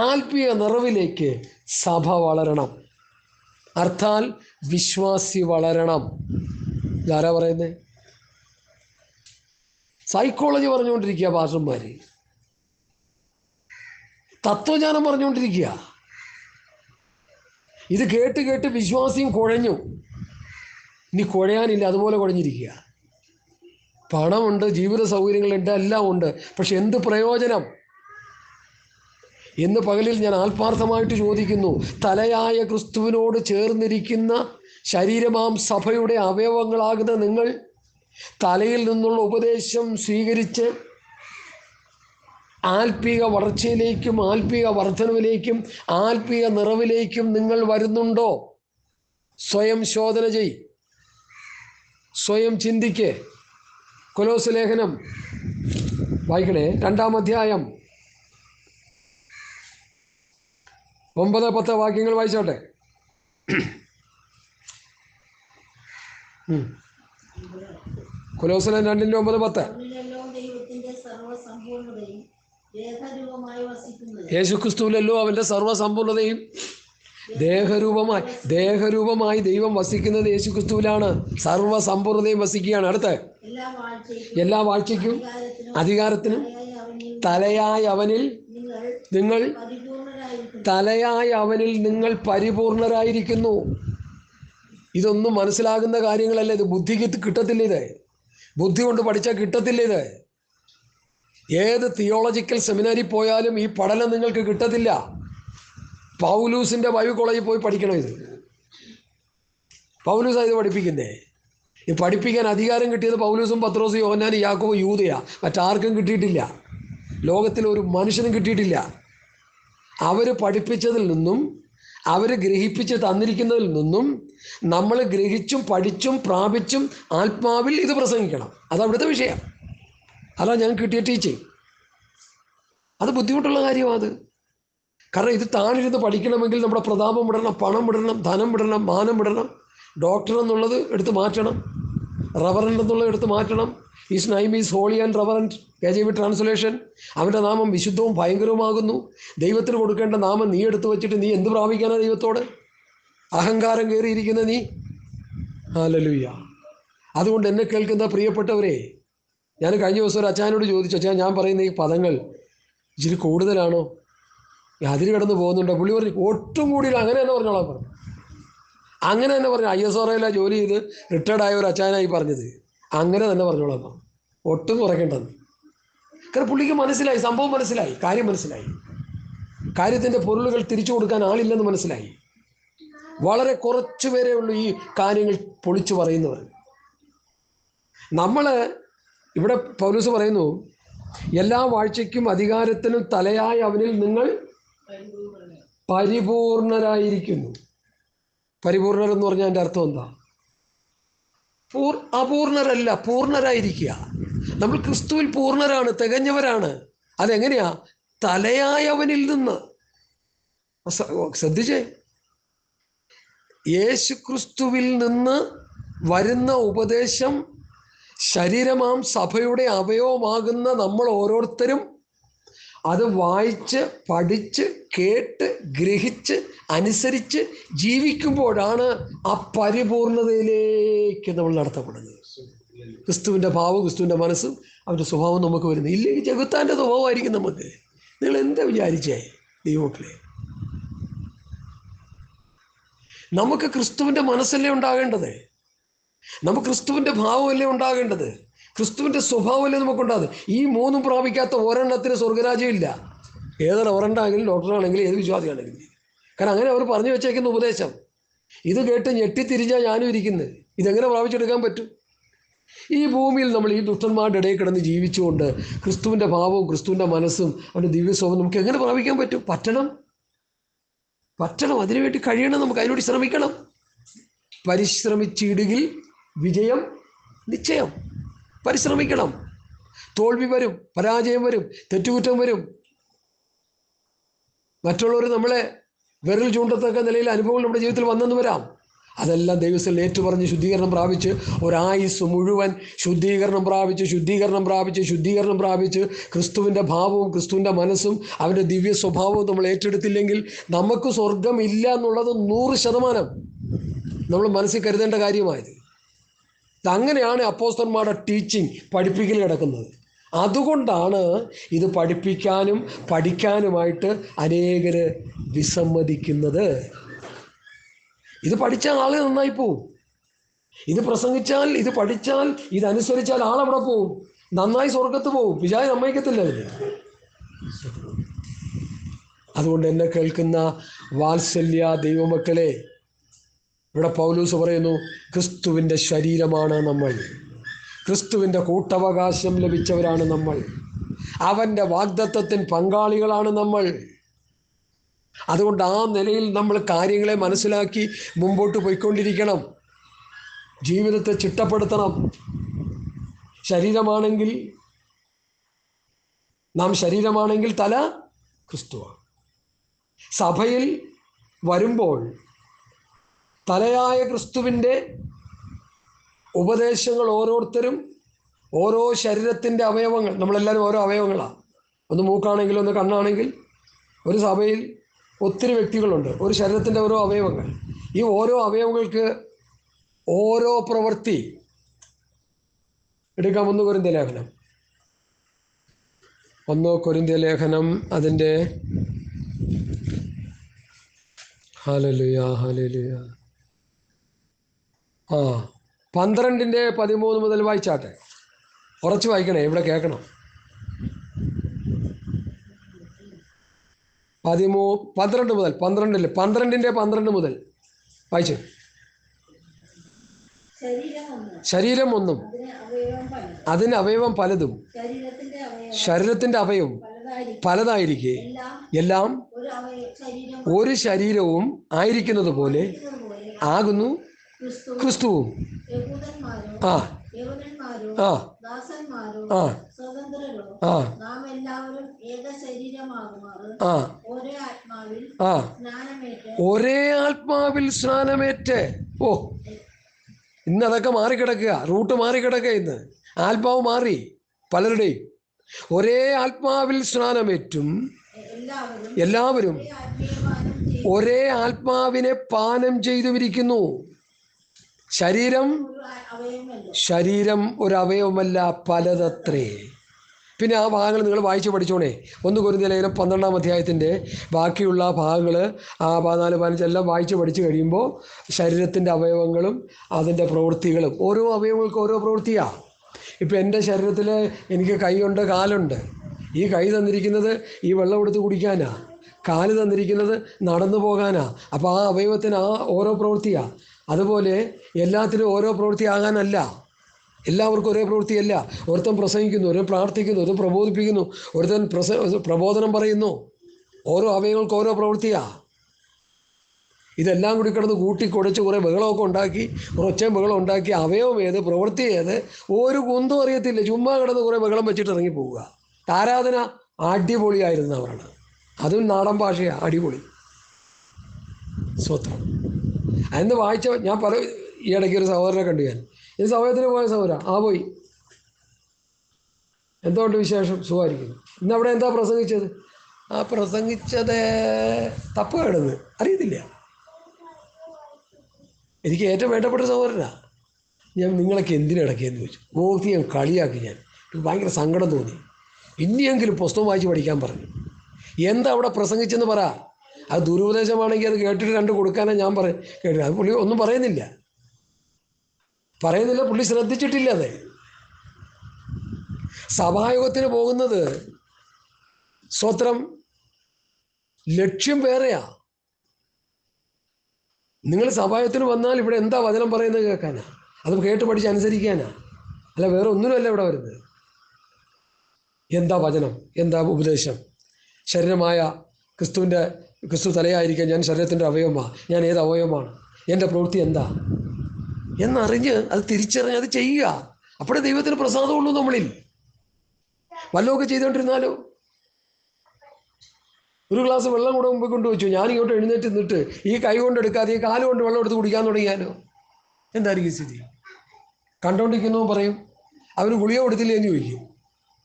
ആത്മീയ നിറവിലേക്ക് സഭ വളരണം. അർത്ഥാൽ വിശ്വാസി വളരണം. ഇതാരാ പറയുന്നത്? സൈക്കോളജി പറഞ്ഞുകൊണ്ടിരിക്കുക പാസ്റ്റർമാർ, തത്വജ്ഞാനം പറഞ്ഞുകൊണ്ടിരിക്കുക. ഇത് കേട്ട് വിശ്വാസിയും കുഴഞ്ഞു. ഇനി കുഴയാനില്ല, അതുപോലെ കുഴഞ്ഞിരിക്കുക. പണമുണ്ട്, ജീവിത സൗകര്യങ്ങളുണ്ട്, എല്ലാം ഉണ്ട്. പക്ഷെ എന്ത് പ്രയോജനം? ഇന്ന് പകലിൽ ഞാൻ ആത്മാർത്ഥമായിട്ട് ചോദിക്കുന്നു, തലയായ ക്രിസ്തുവിനോട് ചേർന്നിരിക്കുന്ന ശരീരമാം സഭയുടെ അവയവങ്ങളാകുന്ന നിങ്ങൾ തലയിൽ നിന്നുള്ള ഉപദേശം സ്വീകരിച്ച് ആത്മീയ വളർച്ചയിലേക്കും ആത്മീയ വർധനവിലേക്കും ആത്മീയ നിറവിലേക്കും നിങ്ങൾ വരുന്നുണ്ടോ? സ്വയം ശോധന ചെയ്, സ്വയം ചിന്തിക്ക്. കൊലോസ്യ ലേഖനം വായിക്കണേ, 2-ാം അധ്യായം 9-10 വാക്യങ്ങൾ വായിച്ചോട്ടെ. കൊലോസ്യ 2:9-10. യേശുക്രിസ്തുവിലല്ലോ അവൻ്റെ സർവ്വസമ്പൂർണതയും ദേഹരൂപമായി ദൈവം വസിക്കുന്നത് യേശുക്രിസ്തുവിലാണ്. സർവ്വസമ്പൂർണതയും വസിക്കുകയാണ്. അടുത്ത എല്ലാ വാഴ്ചയ്ക്കും അധികാരത്തിനും തലയായ അവനിൽ നിങ്ങൾ പരിപൂർണരായിരിക്കുന്നു. ഇതൊന്നും മനസ്സിലാകുന്ന കാര്യങ്ങളല്ല. ഇത് ബുദ്ധിക്ക് കിട്ടത്തില്ല. ഇത് ബുദ്ധി കൊണ്ട് പഠിച്ചാൽ കിട്ടത്തില്ല. ഇത് ഏത് തിയോളജിക്കൽ സെമിനാരിൽ പോയാലും ഈ പഠനം നിങ്ങൾക്ക് കിട്ടത്തില്ല. പൗലൂസിൻ്റെ ബൈബിൾ കോളേജിൽ പോയി പഠിക്കണം. ഇത് പൗലൂസാ ഇത് പഠിപ്പിക്കുന്നേ. ഈ പഠിപ്പിക്കാൻ അധികാരം കിട്ടിയത് പൗലൂസും പത്രോസും യോഹന്നാനും യാക്കോബും യൂദയാ. മറ്റാർക്കും കിട്ടിയിട്ടില്ല, ലോകത്തിൽ ഒരു മനുഷ്യനും കിട്ടിയിട്ടില്ല. അവർ പഠിപ്പിച്ചതിൽ നിന്നും അവർ ഗ്രഹിപ്പിച്ച് തന്നിരിക്കുന്നതിൽ നിന്നും നമ്മൾ ഗ്രഹിച്ചും പഠിച്ചും പ്രാപിച്ചും ആത്മാവിൽ ഇത് പ്രസംഗിക്കണം. അതവിടുത്തെ വിഷയം. അതാ ഞങ്ങൾക്ക് കിട്ടിയ ടീച്ചിങ്. അത് ബുദ്ധിമുട്ടുള്ള കാര്യമാണ്. കാരണം ഇത് താണിരുന്ന് പഠിക്കണമെങ്കിൽ നമ്മുടെ പ്രതാപം വിടണം, പണം വിടണം, ധനം വിടണം, മാനം വിടണം. ഡോക്ടർ എന്നുള്ളത് എടുത്ത് മാറ്റണം, റവറൻഡ് എന്നുള്ളത് എടുത്ത് മാറ്റണം. Is name is holy and reverend, KJV translation. അവൻ്റെ നാമം വിശുദ്ധവും ഭയങ്കരവുമാകുന്നു. ദൈവത്തിന് കൊടുക്കേണ്ട നാമം നീ എടുത്തു വച്ചിട്ട് നീ എന്ത് പ്രാപിക്കാനാണ് ദൈവത്തോട്? അഹങ്കാരം കയറിയിരിക്കുന്ന നീ. ഹല്ലേലൂയ. അതുകൊണ്ട് എന്നെ കേൾക്കുന്ന പ്രിയപ്പെട്ടവരെ, ഞാൻ കഴിഞ്ഞ ദിവസം ഒരു അച്ചായനോട് ചോദിച്ചു, അച്ഛാ ഞാൻ പറയുന്ന ഈ പദങ്ങൾ ഇച്ചിരി കൂടുതലാണോ, അതിന് കിടന്ന് പോകുന്നുണ്ടോ? പുള്ളി പറഞ്ഞു ഒട്ടും കൂടിയില്ല, അങ്ങനെ തന്നെ പറഞ്ഞോളാം പറഞ്ഞു. അങ്ങനെ തന്നെ പറഞ്ഞു. ISROയിലാണ് ജോലി ചെയ്ത് റിട്ടയർഡായ ഒരു അച്ചായനായി പറഞ്ഞത്. അങ്ങനെ തന്നെ പറഞ്ഞോളാം, ഒട്ടും കുറയ്ക്കേണ്ടെന്ന്. കാരണം പുള്ളിക്ക് മനസ്സിലായി, സംഭവം മനസ്സിലായി, കാര്യം മനസ്സിലായി. കാര്യത്തിൻ്റെ പൊരുളുകൾ തിരിച്ചു കൊടുക്കാൻ ആളില്ലെന്ന് മനസ്സിലായി. വളരെ കുറച്ചു പേരേ ഉള്ളൂ ഈ കാര്യങ്ങൾ പൊളിച്ചു പറയുന്നവർ. നമ്മൾ ഇവിടെ പൗലോസ് പറയുന്നു, എല്ലാ വാഴ്ചയ്ക്കും അധികാരത്തിനും തലയായ അവനിൽ നിങ്ങൾ പരിപൂർണരായിരിക്കുന്നു. പരിപൂർണർ എന്ന് പറഞ്ഞാൽ എൻ്റെ അർത്ഥം എന്താ? അപൂർണരല്ല, പൂർണ്ണരായിരിക്കുക. നമ്മൾ ക്രിസ്തുവിൽ പൂർണ്ണരാണ്, തികഞ്ഞവരാണ്. അതെങ്ങനെയാ? തലയായവനിൽ നിന്ന്. ശ്രദ്ധിച്ചേ, യേശു ക്രിസ്തുവിൽ നിന്ന് വരുന്ന ഉപദേശം ശരീരമാം സഭയുടെ അവയവമാകുന്ന നമ്മൾ ഓരോരുത്തരും അത് വായിച്ച് പഠിച്ച് കേട്ട് ഗ്രഹിച്ച് അനുസരിച്ച് ജീവിക്കുമ്പോഴാണ് ആ പരിപൂർണതയിലേക്ക് നമ്മൾ നടത്തപ്പെടുന്നത്. ക്രിസ്തുവിൻ്റെ ഭാവവും ക്രിസ്തുവിൻ്റെ മനസ്സും അവൻ്റെ സ്വഭാവം നമുക്ക് വരുന്നത്. ഇല്ലെങ്കിൽ ജഗത്താൻ്റെ സ്വഭാവമായിരിക്കും നമുക്ക്. നിങ്ങൾ എന്താ വിചാരിച്ചേ ദൈവമക്കളെ? നമുക്ക് ക്രിസ്തുവിൻ്റെ മനസ്സല്ലേ ഉണ്ടാകേണ്ടത്, നമുക്ക് ക്രിസ്തുവിൻ്റെ ഭാവമല്ലേ ഉണ്ടാകേണ്ടത്, ക്രിസ്തുവിൻ്റെ സ്വഭാവമല്ലേ നമുക്കുണ്ടാകുന്നത്. ഈ മൂന്നും പ്രാപിക്കാത്ത ഒരെണ്ണത്തിന് സ്വർഗരാജ്യം ഇല്ല. ഏത് റവറൻഡാണെങ്കിലും ഡോക്ടറാണെങ്കിലും ഏത് വിശ്വാസിയാണെങ്കിലും. കാരണം അങ്ങനെ അവർ പറഞ്ഞു വെച്ചേക്കുന്ന ഉപദേശം ഇത് കേട്ട് ഞെട്ടിത്തിരിഞ്ഞാൽ ഞാനും ഇരിക്കുന്നത്. ഇതെങ്ങനെ പ്രാപിച്ചെടുക്കാൻ പറ്റും? ഈ ഭൂമിയിൽ നമ്മൾ ഈ ദുഷ്ടന്മാരുടെ ഇടയിൽ കിടന്ന് ജീവിച്ചുകൊണ്ട് ക്രിസ്തുവിൻ്റെ ഭാവവും ക്രിസ്തുവിൻ്റെ മനസ്സും അവൻ്റെ ദിവ്യസ്വഭാവം നമുക്ക് എങ്ങനെ പ്രാപിക്കാൻ പറ്റും? പറ്റണം. അതിനുവേണ്ടി കഴിയണം, നമുക്ക് അതിനുവേണ്ടി ശ്രമിക്കണം. പരിശ്രമിച്ചിടുകിൽ വിജയം നിശ്ചയം. പരിശ്രമിക്കണം. തോൽവി വരും, പരാജയം വരും, തെറ്റുകുറ്റം വരും. മറ്റുള്ളവർ നമ്മളെ വിരൽ ചൂണ്ടത്തക്ക നിലയിൽ അനുഭവങ്ങൾ നമ്മുടെ ജീവിതത്തിൽ വന്നെന്ന് വരാം. അതെല്ലാം ദൈവത്തിൽ ഏറ്റുപറഞ്ഞ് ശുദ്ധീകരണം പ്രാപിച്ച് ഒരായുസ് മുഴുവൻ ശുദ്ധീകരണം പ്രാപിച്ച് ക്രിസ്തുവിൻ്റെ ഭാവവും ക്രിസ്തുവിൻ്റെ മനസ്സും അവൻ്റെ ദിവ്യ സ്വഭാവവും നമ്മൾ ഏറ്റെടുത്തില്ലെങ്കിൽ നമുക്ക് സ്വർഗം ഇല്ല എന്നുള്ളത് 100% നമ്മൾ മനസ്സിൽ കരുതേണ്ട കാര്യമായത്. അങ്ങനെയാണ് അപ്പോസ്തലന്മാരുടെ ടീച്ചിങ്, പഠിപ്പിക്കൽ കിടക്കുന്നത്. അതുകൊണ്ടാണ് ഇത് പഠിപ്പിക്കാനും പഠിക്കാനുമായിട്ട് അനേകർ വിസമ്മതിക്കുന്നത്. ഇത് പഠിച്ചാൽ ആൾ നന്നായി പോവും, ഇത് പ്രസംഗിച്ചാൽ, ഇത് പഠിച്ചാൽ, ഇതനുസരിച്ചാൽ ആളവിടെ പോവും, നന്നായി സ്വർഗത്ത് പോവും. വിചാരം സമ്മതിക്കത്തില്ല അതിന്. അതുകൊണ്ട് എന്നെ കേൾക്കുന്ന വാത്സല്യ ദൈവമക്കളെ, ഇവിടെ പൗലൂസ് പറയുന്നു, ക്രിസ്തുവിൻ്റെ ശരീരമാണ് നമ്മൾ, ക്രിസ്തുവിൻ്റെ കൂട്ടവകാശം ലഭിച്ചവരാണ് നമ്മൾ, അവൻ്റെ വാഗ്ദത്തത്തിന് പങ്കാളികളാണ് നമ്മൾ. അതുകൊണ്ട് ആ നിലയിൽ നമ്മൾ കാര്യങ്ങളെ മനസ്സിലാക്കി മുമ്പോട്ട് പോയിക്കൊണ്ടിരിക്കണം. ജീവിതത്തെ ചിട്ടപ്പെടുത്തണം. ശരീരമാണെങ്കിൽ തല ക്രിസ്തുവാണ്. സഭയിൽ വരുമ്പോൾ തലയായ ക്രിസ്തുവിൻ്റെ ഉപദേശങ്ങൾ ഓരോരുത്തരും ഓരോ ശരീരത്തിൻ്റെ അവയവങ്ങൾ, നമ്മളെല്ലാവരും ഓരോ അവയവങ്ങളാണ്. ഒന്ന് മൂക്കാണെങ്കിൽ, ഒന്ന് കണ്ണാണെങ്കിൽ. ഒരു സഭയിൽ ഒത്തിരി വ്യക്തികളുണ്ട്, ഒരു ശരീരത്തിൻ്റെ ഓരോ അവയവങ്ങൾ. ഈ ഓരോ അവയവങ്ങൾക്ക് ഓരോ പ്രവൃത്തി എടുക്കാം. 1 കൊരിന്ത്യർ ലേഖനം അതിൻ്റെ ഹല്ലേലൂയ 12:13 മുതൽ വായിച്ചാട്ടെ. ഉറച്ചു വായിക്കണേ, ഇവിടെ കേൾക്കണം. 12 മുതൽ 12 വായിച്ചു. ശരീരം ഒന്നും അതിന് അവയവം പലതും ശരീരത്തിൻ്റെ അവയവം പലതായിരിക്കെ എല്ലാം ഒരു ശരീരവും ആയിരിക്കുന്നത് പോലെ ആകുന്നു ക്രിസ്തുവും. ആ ആ ആ ആ ആ ഒരേ ആത്മാവിൽ സ്നാനമേറ്റ്. ഓ, ഇന്ന് അതൊക്കെ മാറിക്കിടക്കുക, റൂട്ട് മാറിക്കിടക്കുക. ഇന്ന് ആത്മാവ് മാറി പലരുടെയും. ഒരേ ആത്മാവിൽ സ്നാനമേറ്റും എല്ലാവരും ഒരേ ആത്മാവിനെ പാനം ചെയ്തുമിരിക്കുന്നു. ശരീരം ഒരു അവയവമല്ല, പലതത്രേ. പിന്നെ ആ ഭാഗങ്ങൾ നിങ്ങൾ വായിച്ച് പഠിച്ചോണേ. 1 കൊരിന്ത്യർ ലേഖനം 12-ാം അധ്യായത്തിൻ്റെ ബാക്കിയുള്ള ഭാഗങ്ങൾ, ആ 14, 15 എല്ലാം വായിച്ച് പഠിച്ചു കഴിയുമ്പോൾ ശരീരത്തിൻ്റെ അവയവങ്ങളും അതിൻ്റെ പ്രവൃത്തികളും, ഓരോ അവയവങ്ങൾക്കും ഓരോ പ്രവൃത്തിയാണ്. ഇപ്പം എൻ്റെ ശരീരത്തിൽ എനിക്ക് കൈയുണ്ട്, കാലുണ്ട്. ഈ കൈ തന്നിരിക്കുന്നത് ഈ വെള്ളം എടുത്ത് കുടിക്കാനാ, കാല് തന്നിരിക്കുന്നത് നടന്നു പോകാനാ. അപ്പോൾ ആ അവയവത്തിന് ആ ഓരോ പ്രവൃത്തിയാണ്. അതുപോലെ എല്ലാത്തിനും ഓരോ പ്രവൃത്തി ആകാനല്ല, എല്ലാവർക്കും ഒരേ പ്രവൃത്തിയല്ല. ഒരുത്തൻ പ്രസംഗിക്കുന്നു, ഒരുത്തൻ പ്രാർത്ഥിക്കുന്നു, ഒരുത്തൻ പ്രബോധിപ്പിക്കുന്നു, ഒരുത്തൻ പ്രബോധനം പറയുന്നു. ഓരോ അവയവങ്ങൾക്ക് ഓരോ പ്രവൃത്തിയാണ്. ഇതെല്ലാം കൂടി കിടന്ന് കൂട്ടിക്കുഴച്ച് കുറേ ബഹളമൊക്കെ ഉണ്ടാക്കി, ഒച്ചയും ബഹളം ഉണ്ടാക്കി, അവയവം ഏത് പ്രവൃത്തി ഏത് ഒരു കുന്തും അറിയത്തില്ല. ചുമ്മാ കിടന്ന് കുറേ ബഹളം വെച്ചിട്ട് ഇറങ്ങി പോവുക. ആരാധന അടിപൊളിയായിരുന്നവരാണ്. അതും നാടൻ ഭാഷയാണ്, അടിപൊളി. സ്വത്രം അന്ന് വായിച്ച ഞാൻ ഈ ഇടയ്ക്ക് ഒരു സഹോദരനെ കണ്ടു. ഞാൻ ഈ സഹോദരത്തിന് പോയ സഹോദര പോയി. എന്തുകൊണ്ട് വിശേഷം? സുഖമായിരിക്കുന്നു. ഇന്ന് അവിടെ എന്താ പ്രസംഗിച്ചത്? പ്രസംഗിച്ചത് തപ്പ് കിടന്ന് അറിയത്തില്ല. എനിക്ക് ഏറ്റവും വേണ്ടപ്പെട്ട സഹോദരനാ. ഞാൻ നിങ്ങളൊക്കെ എന്തിനിടയ്ക്കെന്ന് ചോദിച്ചു. നോക്കി ഞാൻ കളിയാക്കി. ഞാൻ ഭയങ്കര സങ്കടം തോന്നി. ഇനിയെങ്കിലും പുസ്തകം വായിച്ച് പഠിക്കാൻ പറഞ്ഞു. എന്താ അവിടെ പ്രസംഗിച്ചെന്ന് പറ. അത് ദുരുപദേശമാണെങ്കിൽ അത് കേട്ടിട്ട് 2 കൊടുക്കാനാണ് ഞാൻ കേട്ടത്. അത് പുള്ളി ഒന്നും പറയുന്നില്ല. പുള്ളി ശ്രദ്ധിച്ചിട്ടില്ല. അത് സഭായോഗത്തിന് പോകുന്നത് സ്വത്രം ലക്ഷ്യം വേറെയാ. നിങ്ങൾ സഭായോഗത്തിന് വന്നാൽ ഇവിടെ എന്താ വചനം പറയുന്നത് കേൾക്കാനാ, അത് കേട്ട് പഠിച്ച് അനുസരിക്കാനാ, അല്ല വേറെ ഒന്നിനുമല്ല ഇവിടെ വരുന്നത്. എന്താ വചനം, എന്താ ഉപദേശം? ശരീരമായ ക്രിസ്തു തലയായിരിക്കാൻ ഞാൻ ശരീരത്തിൻ്റെ അവയവമാണ്. ഞാൻ ഏത് അവയവമാണ്, എൻ്റെ പ്രവൃത്തി എന്താ എന്നറിഞ്ഞ് അത് തിരിച്ചറിഞ്ഞ് അത് ചെയ്യുക. അപ്പോഴേ ദൈവത്തിന് പ്രസാദമുള്ളൂ. നമ്മളിൽ വല്ലതൊക്കെ ചെയ്തുകൊണ്ടിരുന്നാലോ, ഒരു ഗ്ലാസ് വെള്ളം കൂടെ മുമ്പ് കൊണ്ടുവച്ചു, ഞാനിങ്ങോട്ട് എഴുന്നേറ്റ് നിന്നിട്ട് ഈ കൈ കൊണ്ട് എടുക്കാതെ ഈ കാല് കൊണ്ട് വെള്ളം എടുത്ത് കുടിക്കാൻ തുടങ്ങിയാലോ എന്തായിരിക്കും സ്ഥിതി? കണ്ടോണ്ടിരിക്കുന്നു പറയും, അവന് ഗുളിക കൊടുത്തില്ലേ എന്ന് ചോദിക്കും.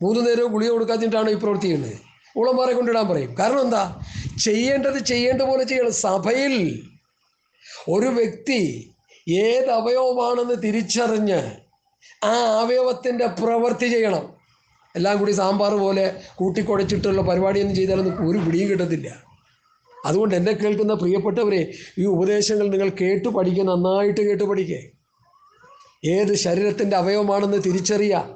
3 നേരവും ഗുളിക കൊടുക്കാത്തിട്ടാണ് ഈ പ്രവൃത്തി ചെയ്യുന്നത്. ഊളന്മാരെ കൊണ്ടിടാൻ പറയും. കാരണം എന്താ? ചെയ്യേണ്ട പോലെ ചെയ്യണം. സഭയിൽ ഒരു വ്യക്തി ഏത് അവയവമാണെന്ന് തിരിച്ചറിഞ്ഞ് ആ അവയവത്തിൻ്റെ പ്രവൃത്തി ചെയ്യണം. എല്ലാം കൂടി സാമ്പാർ പോലെ കൂട്ടിക്കുഴച്ചിട്ടുള്ള പരിപാടിയൊന്നും ചെയ്താലൊന്നും ഒരു പിടിയും കിട്ടത്തില്ല. അതുകൊണ്ട് എന്നെ കേൾക്കുന്ന പ്രിയപ്പെട്ടവരെ, ഈ ഉപദേശങ്ങൾ നിങ്ങൾ കേട്ടു പഠിക്കുക, നന്നായിട്ട് കേട്ടു പഠിക്കുക. ഏത് ശരീരത്തിൻ്റെ അവയവമാണെന്ന് തിരിച്ചറിയുക.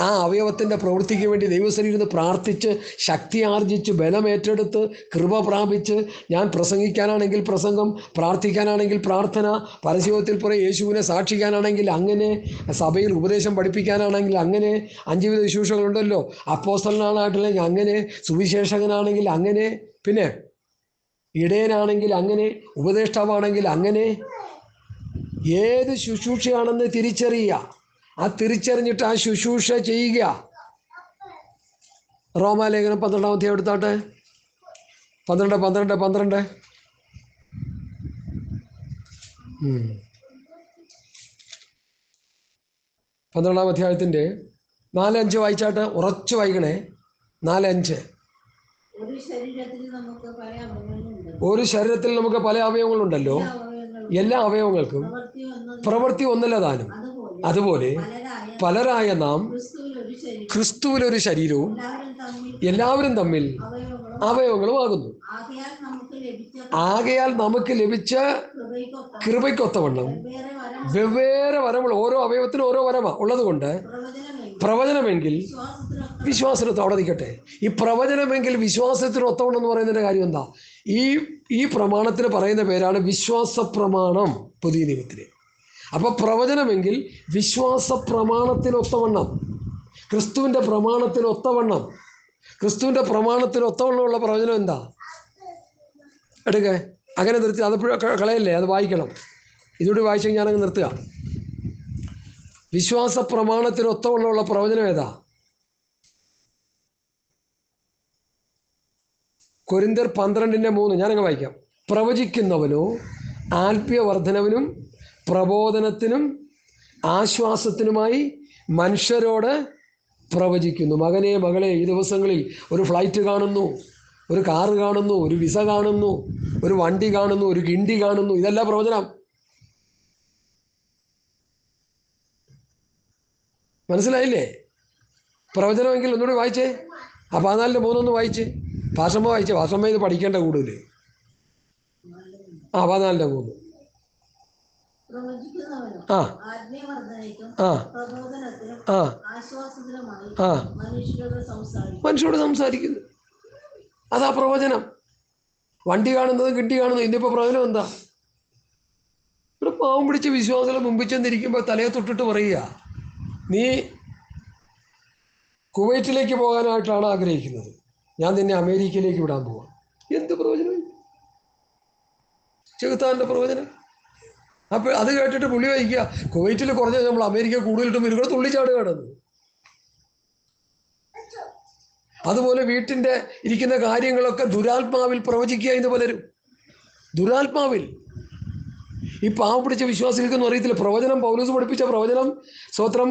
ആ അവയവത്തിൻ്റെ പ്രവൃത്തിക്ക് വേണ്ടി ദൈവസന്നിധിയിൽ പ്രാർത്ഥിച്ച് ശക്തി ആർജിച്ച് ബലമേറ്റെടുത്ത് കൃപ പ്രാപിച്ച്, ഞാൻ പ്രസംഗിക്കാനാണെങ്കിൽ പ്രസംഗം, പ്രാർത്ഥിക്കാനാണെങ്കിൽ പ്രാർത്ഥന, പരസ്യത്തിൽ പുറേ യേശുവിനെ സാക്ഷിക്കാനാണെങ്കിൽ അങ്ങനെ, സഭയിൽ ഉപദേശം പഠിപ്പിക്കാനാണെങ്കിൽ അങ്ങനെ, 5 വിധ ശുശ്രൂഷകളുണ്ടല്ലോ, അപ്പോസ്തലനാണെങ്കിൽ അങ്ങനെ, സുവിശേഷകനാണെങ്കിൽ അങ്ങനെ, പിന്നെ ഇടയനാണെങ്കിൽ അങ്ങനെ, ഉപദേഷ്ടാവാണെങ്കിൽ അങ്ങനെ, ഏത് ശുശ്രൂഷയാണെന്ന് തിരിച്ചറിയുക. ആ തിരിച്ചറിഞ്ഞിട്ട് ആ ശുശ്രൂഷ ചെയ്യുക. റോമാലേഖനം 12-ാം അധ്യായം എടുത്താട്ടെ. 12 12ാം അധ്യായത്തിൻ്റെ 4-5 വായിച്ചാട്ടെ. ഉറച്ചു വായിക്കണേ. 4-5. ഒരു ശരീരത്തിൽ നമുക്ക് പല അവയവങ്ങളുണ്ടല്ലോ. എല്ലാ അവയവങ്ങൾക്കും പ്രവൃത്തി ഒന്നല്ല താനും. അതുപോലെ പലരായ നാം ക്രിസ്തുവിലൊരു ശരീരവും എല്ലാവരും തമ്മിൽ അവയവങ്ങളും ആകുന്നു. ആകയാൽ നമുക്ക് ലഭിച്ച കൃപയ്ക്കൊത്തവണ്ണം വെവ്വേറെ വരങ്ങൾ, ഓരോ അവയവത്തിനും ഓരോ വരമാണ് ഉള്ളത് കൊണ്ട് പ്രവചനമെങ്കിൽ വിശ്വാസത്തിന് അവിടെ നിൽക്കട്ടെ. ഈ പ്രവചനമെങ്കിൽ വിശ്വാസത്തിന് ഒത്തവണ്ണം എന്ന് പറയുന്നതിൻ്റെ കാര്യം എന്താ? ഈ പ്രമാണത്തിന് പറയുന്ന പേരാണ് വിശ്വാസ പ്രമാണം പുതിയ നിയമത്തിൽ. അപ്പോൾ പ്രവചനമെങ്കിൽ വിശ്വാസ പ്രമാണത്തിനൊത്തവണ്ണം, ക്രിസ്തുവിൻ്റെ പ്രമാണത്തിനൊത്തവണ്ണം, ക്രിസ്തുവിൻ്റെ പ്രമാണത്തിനൊത്തവണ്ണമുള്ള പ്രവചനം എന്താ? എടുക്കേ, അങ്ങനെ നിർത്തി, അത് കളയല്ലേ, അത് വായിക്കണം. ഇതുകൂടി വായിച്ചെങ്കിൽ ഞാനങ്ങ് നിർത്തുക. വിശ്വാസ പ്രമാണത്തിനൊത്തവണ്ണമുള്ള പ്രവചനം ഏതാ? കൊരിന്ത്യർ 12:3 ഞാനങ്ങ് വായിക്കാം. പ്രവചിക്കുന്നവനോ ആത്മീയ വർധനവിനും പ്രബോധനത്തിനും ആശ്വാസത്തിനുമായി മനുഷ്യരോട് പ്രവചിക്കുന്നു. മകനെ, മകളെ, ഈ ദിവസങ്ങളിൽ ഒരു ഫ്ലൈറ്റ് കാണുന്നു, ഒരു കാറ് കാണുന്നു, ഒരു വിസ കാണുന്നു, ഒരു വണ്ടി കാണുന്നു, ഒരു കിണ്ടി കാണുന്നു. ഇതല്ല പ്രവചനം. മനസ്സിലായില്ലേ? പ്രവചനമെങ്കിൽ ഒന്നുകൂടി വായിച്ചേ. 14:3 വായിച്ചേ. ഭാഷമ്മ വായിച്ചേ. ഭാഷമ്മ ഇത് പഠിക്കേണ്ട കൂടുതൽ. 14:3. മനുഷ്യരോട് സംസാരിക്കുന്നു. അതാ പ്രവചനം. വണ്ടി കാണുന്നതും കിണ്ടി കാണുന്നതും. ഇന്നിപ്പോൾ പ്രവചനം എന്താ? ഇവിടെ പാവം പിടിച്ച് വിശ്വാസികളെ മുമ്പിൽ ചെന്നിരിക്കുമ്പോൾ തലയെ തൊട്ടിട്ട് പറയുക, നീ കുവൈറ്റിലേക്ക് പോകാനായിട്ടാണ് ആഗ്രഹിക്കുന്നത്, ഞാൻ നിന്നെ അമേരിക്കയിലേക്ക് വിടാൻ പോവാം. എന്ത് പ്രവചനം? ചെകുത്താൻ്റെ പ്രവചനം. അപ്പോൾ അത് കേട്ടിട്ട് പുള്ളി വഹിക്കുക, കുവൈറ്റിൽ കുറഞ്ഞ നമ്മൾ അമേരിക്ക കൂടുതലിട്ടും ഇവരുടെ തുള്ളിച്ചാടുകയാണെന്ന്. അതുപോലെ വീട്ടിൻ്റെ ഇരിക്കുന്ന കാര്യങ്ങളൊക്കെ ദുരാത്മാവിൽ പ്രവചിക്കുക എന്ന് പലരും. ദുരാത്മാവിൽ. ഈ പാവം പിടിച്ച വിശ്വാസികൾക്കൊന്നും അറിയത്തില്ല. പ്രവചനം പൗലോസ് പഠിപ്പിച്ച പ്രവചനം, സ്തോത്രം,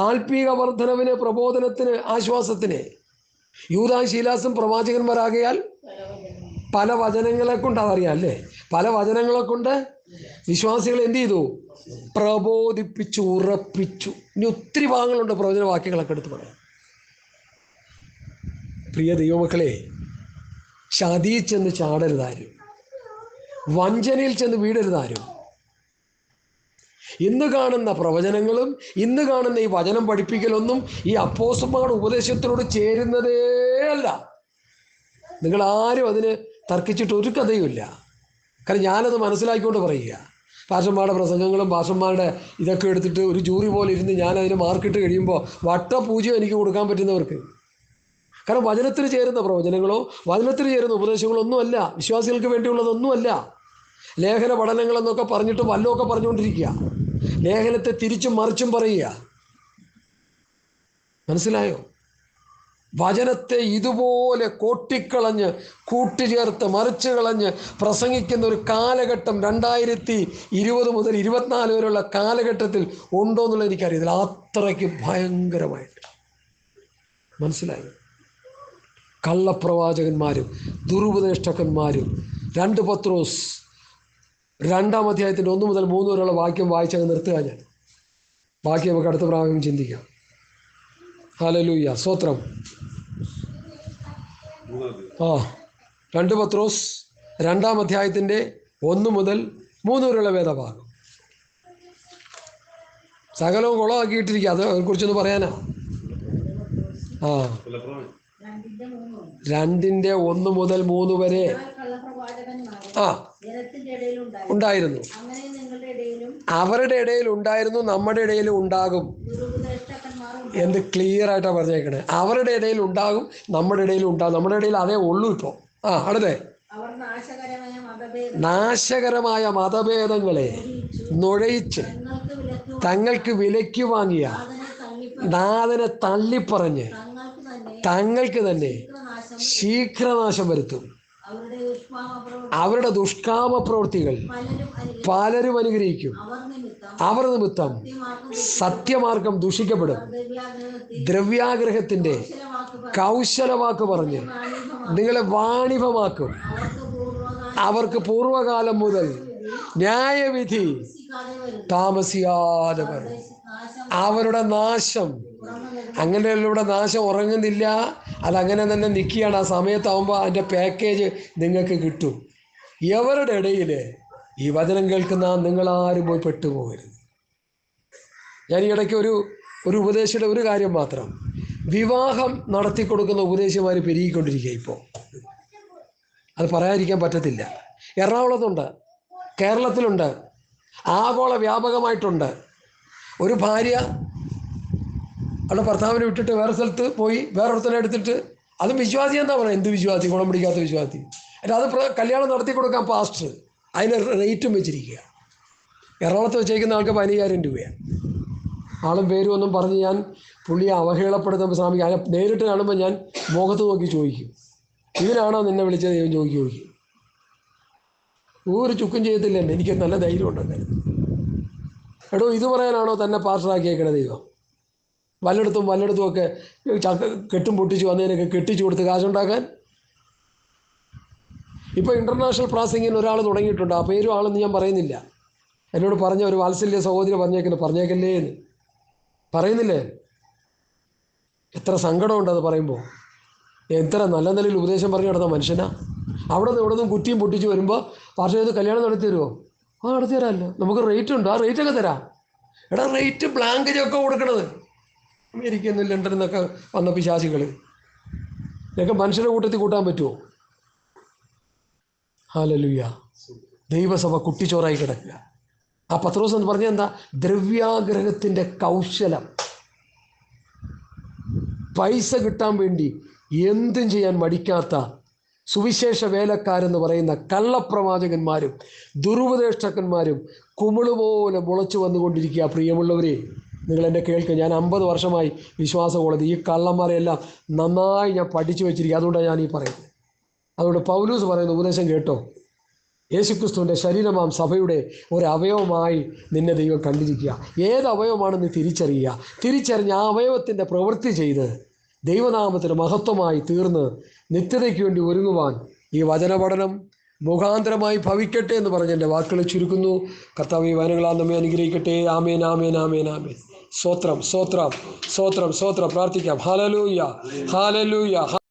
ആത്മീക വർധനവിന്, പ്രബോധനത്തിന്, ആശ്വാസത്തിന്. യൂദായും ശീലാസും പ്രവാചകന്മാരാകയാൽ പല വചനങ്ങളെ കൊണ്ട്, അതറിയാം അല്ലേ, പല വചനങ്ങളെ കൊണ്ട് വിശ്വാസികൾ എന്ത് ചെയ്തു? പ്രബോധിപ്പിച്ചു, ഉറപ്പിച്ചു. ഇനി ഒത്തിരി ഭാഗങ്ങളുണ്ട് പ്രവചന വാക്യങ്ങളൊക്കെ എടുത്ത് പറയാം. പ്രിയ ദൈവമക്കളെ, ചതിയിൽ ചെന്ന് ചാടരുതാരും, വഞ്ചനയിൽ ചെന്ന് വീടരുതാരും. ഇന്ന് കാണുന്ന പ്രവചനങ്ങളും ഇന്ന് കാണുന്ന ഈ വചനം പഠിപ്പിക്കലൊന്നും ഈ അപ്പോസ്തലന്മാരുടെ ഉപദേശത്തിനോട് ചേരുന്നതേ അല്ല. നിങ്ങളാരും അതിന് തർക്കിച്ചിട്ട് ഒരു കഥയുമില്ല. കാരണം ഞാനത് മനസ്സിലാക്കിക്കൊണ്ട് പറയുക. പാഷന്മാരുടെ പ്രസംഗങ്ങളും പാഷന്മാരുടെ ഇതൊക്കെ എടുത്തിട്ട് ഒരു ജൂറി പോലെ ഇരുന്ന് ഞാനതിന് മാർക്കിട്ട് കഴിയുമ്പോൾ വട്ടപൂജ്യം എനിക്ക് കൊടുക്കാൻ പറ്റുന്നവർക്ക്. കാരണം വചനത്തിന് ചേരുന്ന പ്രവചനങ്ങളോ വചനത്തിന് ചേരുന്ന ഉപദേശങ്ങളോ ഒന്നുമല്ല, വിശ്വാസികൾക്ക് വേണ്ടിയുള്ളതൊന്നുമല്ല. ലേഖന പഠനങ്ങളെന്നൊക്കെ പറഞ്ഞിട്ട് വല്ലതൊക്കെ പറഞ്ഞുകൊണ്ടിരിക്കുക, ലേഖനത്തെ തിരിച്ചും മറിച്ചും പറയുക. മനസ്സിലായോ? വചനത്തെ ഇതുപോലെ കൊട്ടിക്കളഞ്ഞ് കൂട്ടിച്ചേർത്ത് മറിച്ച് കളഞ്ഞ് പ്രസംഗിക്കുന്ന ഒരു കാലഘട്ടം 2020 മുതൽ 2024 വരെയുള്ള കാലഘട്ടത്തിൽ ഉണ്ടോ എന്നുള്ളത് എനിക്കറിയത്തില്ല. അത്രയ്ക്ക് ഭയങ്കരമായിട്ട്. മനസ്സിലായി? കള്ളപ്രവാചകന്മാരും ദുരുപദേഷ്ടകന്മാരും. 2 പത്രോസ് 2-ാം അധ്യായത്തിൻ്റെ 1 മുതൽ 3 വരെയുള്ള വാക്യം വായിച്ചങ്ങ് നിർത്തുക. ഞാൻ ബാക്കി നമുക്ക് അടുത്ത പ്രാവശ്യം ചിന്തിക്കാം. ഹല്ലേലൂയ, സ്തോത്രം. 2 പത്രോസ് 2-ാം അധ്യായത്തിൻ്റെ 1 മുതൽ 3 വരെയുള്ള വേദഭാഗം. സകലവും കുളമാക്കിയിട്ടിരിക്കുക. അതിനെക്കുറിച്ചൊന്ന് പറയാനാ. 2-ന്റെ 1 മുതൽ 3 വരെ ഉണ്ടായിരുന്നു. അവരുടെ ഇടയിൽ ഉണ്ടായിരുന്നു, നമ്മുടെ ഇടയിലും ഉണ്ടാകും. എന്ത് ക്ലിയർ ആയിട്ടാണ് പറഞ്ഞേക്കണേ. അവരുടെ ഇടയിൽ ഉണ്ടാകും, നമ്മുടെ ഇടയിലും ഉണ്ടാകും. നമ്മുടെ ഇടയിൽ അതേ ഉള്ളൂ ഇപ്പോൾ. അടുത്തേ, നാശകരമായ മതഭേദങ്ങളെ നുഴയിച്ച് തങ്ങൾക്ക് വിലയ്ക്ക് വാങ്ങിയ നാഥനെ തള്ളിപ്പറഞ്ഞ് തങ്ങൾക്ക് തന്നെ ശീഘ്രനാശം വരുത്തും. അവരുടെ ദുഷ്കാമ പ്രവൃത്തികൾ പലരും അനുഗ്രഹിക്കും. അവർ നിമിത്തം സത്യമാർഗം ദുഷിക്കപ്പെടും. ദ്രവ്യാഗ്രഹത്തിൻ്റെ കൗശലവാക്ക് പറഞ്ഞ് നിങ്ങളെ വാണിഭമാക്കും. അവർക്ക് പൂർവകാലം മുതൽ ന്യായവിധി താമസിയാതെ വരും. അവരുടെ നാശം, അങ്ങനെയുള്ള നാശം ഉറങ്ങുന്നില്ല, അതങ്ങനെ തന്നെ നിൽക്കുകയാണ്. ആ സമയത്താവുമ്പോൾ അതിൻ്റെ പാക്കേജ് നിങ്ങൾക്ക് കിട്ടും. എവരുടെ ഇടയിൽ ഈ വചനം കേൾക്കുന്ന നിങ്ങളാരും പോയി പെട്ടുപോകരുത്. ഞാൻ ഈ ഇടയ്ക്ക് ഒരു ഉപദേശിയുടെ ഒരു കാര്യം മാത്രം, വിവാഹം നടത്തി കൊടുക്കുന്ന ഉപദേശിമാർ പെരുകിക്കൊണ്ടിരിക്കുക ഇപ്പോൾ. അത് പറയാതിരിക്കാൻ പറ്റത്തില്ല. എറണാകുളത്തുണ്ട്, കേരളത്തിലുണ്ട്, ആഗോള വ്യാപകമായിട്ടുണ്ട്. ഒരു ഭാര്യ അവളുടെ ഭർത്താവിനെ വിട്ടിട്ട് വേറെ സ്ഥലത്ത് പോയി വേറൊരുത്തനെ എടുത്തിട്ട്, അതും വിശ്വാസി എന്താ പറയുക, എന്ത് വിശ്വാസി, ഗുണം പിടിക്കാത്ത വിശ്വാസി. എന്നിട്ട് അത് കല്യാണം നടത്തി കൊടുക്കാൻ പാസ്റ്റർ അതിന് റേറ്റും വെച്ചിരിക്കുക. എറണാകുളത്ത് വെച്ചേക്കുന്ന ആൾക്ക് 15,000 രൂപയാണ്. ആളും പേരും ഒന്നും പറഞ്ഞ് ഞാൻ പുള്ളിയെ അവഹേളപ്പെടുത്തുമ്പോൾ ശ്രമിക്കുക. അതിനെ നേരിട്ട് കാണുമ്പോൾ ഞാൻ മുഖത്ത് നോക്കി ചോദിക്കും, ഇതിനാണോ നിന്നെ വിളിച്ചത്? ദൈവം ചോദിക്കും. ഒരു ചുക്കും ചെയ്യത്തില്ല. എനിക്ക് നല്ല ധൈര്യം ഉണ്ടെന്ന്. എടോ, ഇത് പറയാനാണോ തന്നെ പാസ്റ്ററാക്കിയേക്കണേ ദൈവം? വല്ലയിടത്തും ഒക്കെ കെട്ടും പൊട്ടിച്ച് വന്നതിനൊക്കെ കെട്ടിച്ചു കൊടുത്ത് കാശുണ്ടാക്കാൻ. ഇപ്പോൾ ഇൻ്റർനാഷണൽ പ്രാസിങ്ങിന് ഒരാൾ തുടങ്ങിയിട്ടുണ്ട്. ആ പേരും ആളെന്ന് ഞാൻ പറയുന്നില്ല. എന്നോട് പറഞ്ഞ ഒരു വാത്സല്യ സഹോദരി പറഞ്ഞേക്കല്ലേ എന്ന് പറയുന്നില്ലേ? എത്ര സങ്കടമുണ്ട് അത് പറയുമ്പോൾ. എത്ര നല്ല നിലയിൽ ഉപദേശം പറഞ്ഞു നടന്ന മനുഷ്യനാ. അവിടെ നിന്നും കുറ്റിയും പൊട്ടിച്ച് വരുമ്പോൾ പാർട്ടി ചെയ്ത് കല്യാണം നടത്തി തരുമോ? നടത്തി തരാമല്ലോ. നമുക്ക് റേറ്റ് ഉണ്ട്, ആ റേറ്റൊക്കെ തരാം. എടാ, റേറ്റ് ബ്ലാങ്കറ്റൊക്കെ കൊടുക്കണത്. അമേരിക്കയിൽ നിന്ന് ലണ്ടനിൽ നിന്നൊക്കെ വന്ന പിശാചികൾ ഇതൊക്കെ മനുഷ്യരുടെ കൂട്ടത്തിൽ കൂട്ടാൻ പറ്റുമോ? ഹല്ലേലൂയ. ദൈവസഭ കുട്ടിച്ചോറായി കിടക്കുക. ആ പത്രോസ് എന്ന് പറഞ്ഞാൽ എന്താ? ദ്രവ്യാഗ്രഹത്തിൻ്റെ കൗശലം. പൈസ കിട്ടാൻ വേണ്ടി എന്തും ചെയ്യാൻ മടിക്കാത്ത സുവിശേഷ വേലക്കാരെന്ന് പറയുന്ന കള്ളപ്രവാചകന്മാരും ദുരുപദേഷ്ടക്കന്മാരും കുമിളുപോലെ മുളച്ചു വന്നുകൊണ്ടിരിക്കുക. പ്രിയമുള്ളവരെ, നിങ്ങളെന്നെ കേൾക്കുക. ഞാൻ 50 വർഷമായി വിശ്വാസമുള്ളത്. ഈ കള്ളന്മാരെയെല്ലാം നന്നായി ഞാൻ പഠിച്ചു വെച്ചിരിക്കുക. അതുകൊണ്ടാണ് ഞാൻ ഈ പറയുന്നത്. അതുകൊണ്ട് പൗലൂസ് പറയുന്ന ഉപദേശം കേട്ടോ. യേശുക്രിസ്തുവിൻ്റെ ശരീരമാം സഭയുടെ ഒരവയവമായി നിന്നെ ദൈവം കണ്ടിരിക്കുക. ഏത് അവയവമാണെന്ന് തിരിച്ചറിയുക. തിരിച്ചറിഞ്ഞ് ആ അവയവത്തിൻ്റെ പ്രവൃത്തി ചെയ്ത് ദൈവനാമത്തിന് മഹത്വമായി തീർന്ന് നിത്യതയ്ക്ക് വേണ്ടി ഒരുങ്ങുവാൻ ഈ വചനപഠനം മുഖാന്തരമായി ഭവിക്കട്ടെ എന്ന് പറഞ്ഞ് എൻ്റെ വാക്കുകളെ ചുരുക്കുന്നു. കർത്താവ് ഈ വചനങ്ങളാൽ നമ്മെ അനുഗ്രഹിക്കട്ടെ. ആമേൻ, ആമേൻ, ആമേൻ, ആമേൻ. സ്തോത്രം, സ്തോത്രം, സ്തോത്രം, സ്തോത്രം. പ്രാർത്ഥിക്കാം. Hallelujah, hallelujah.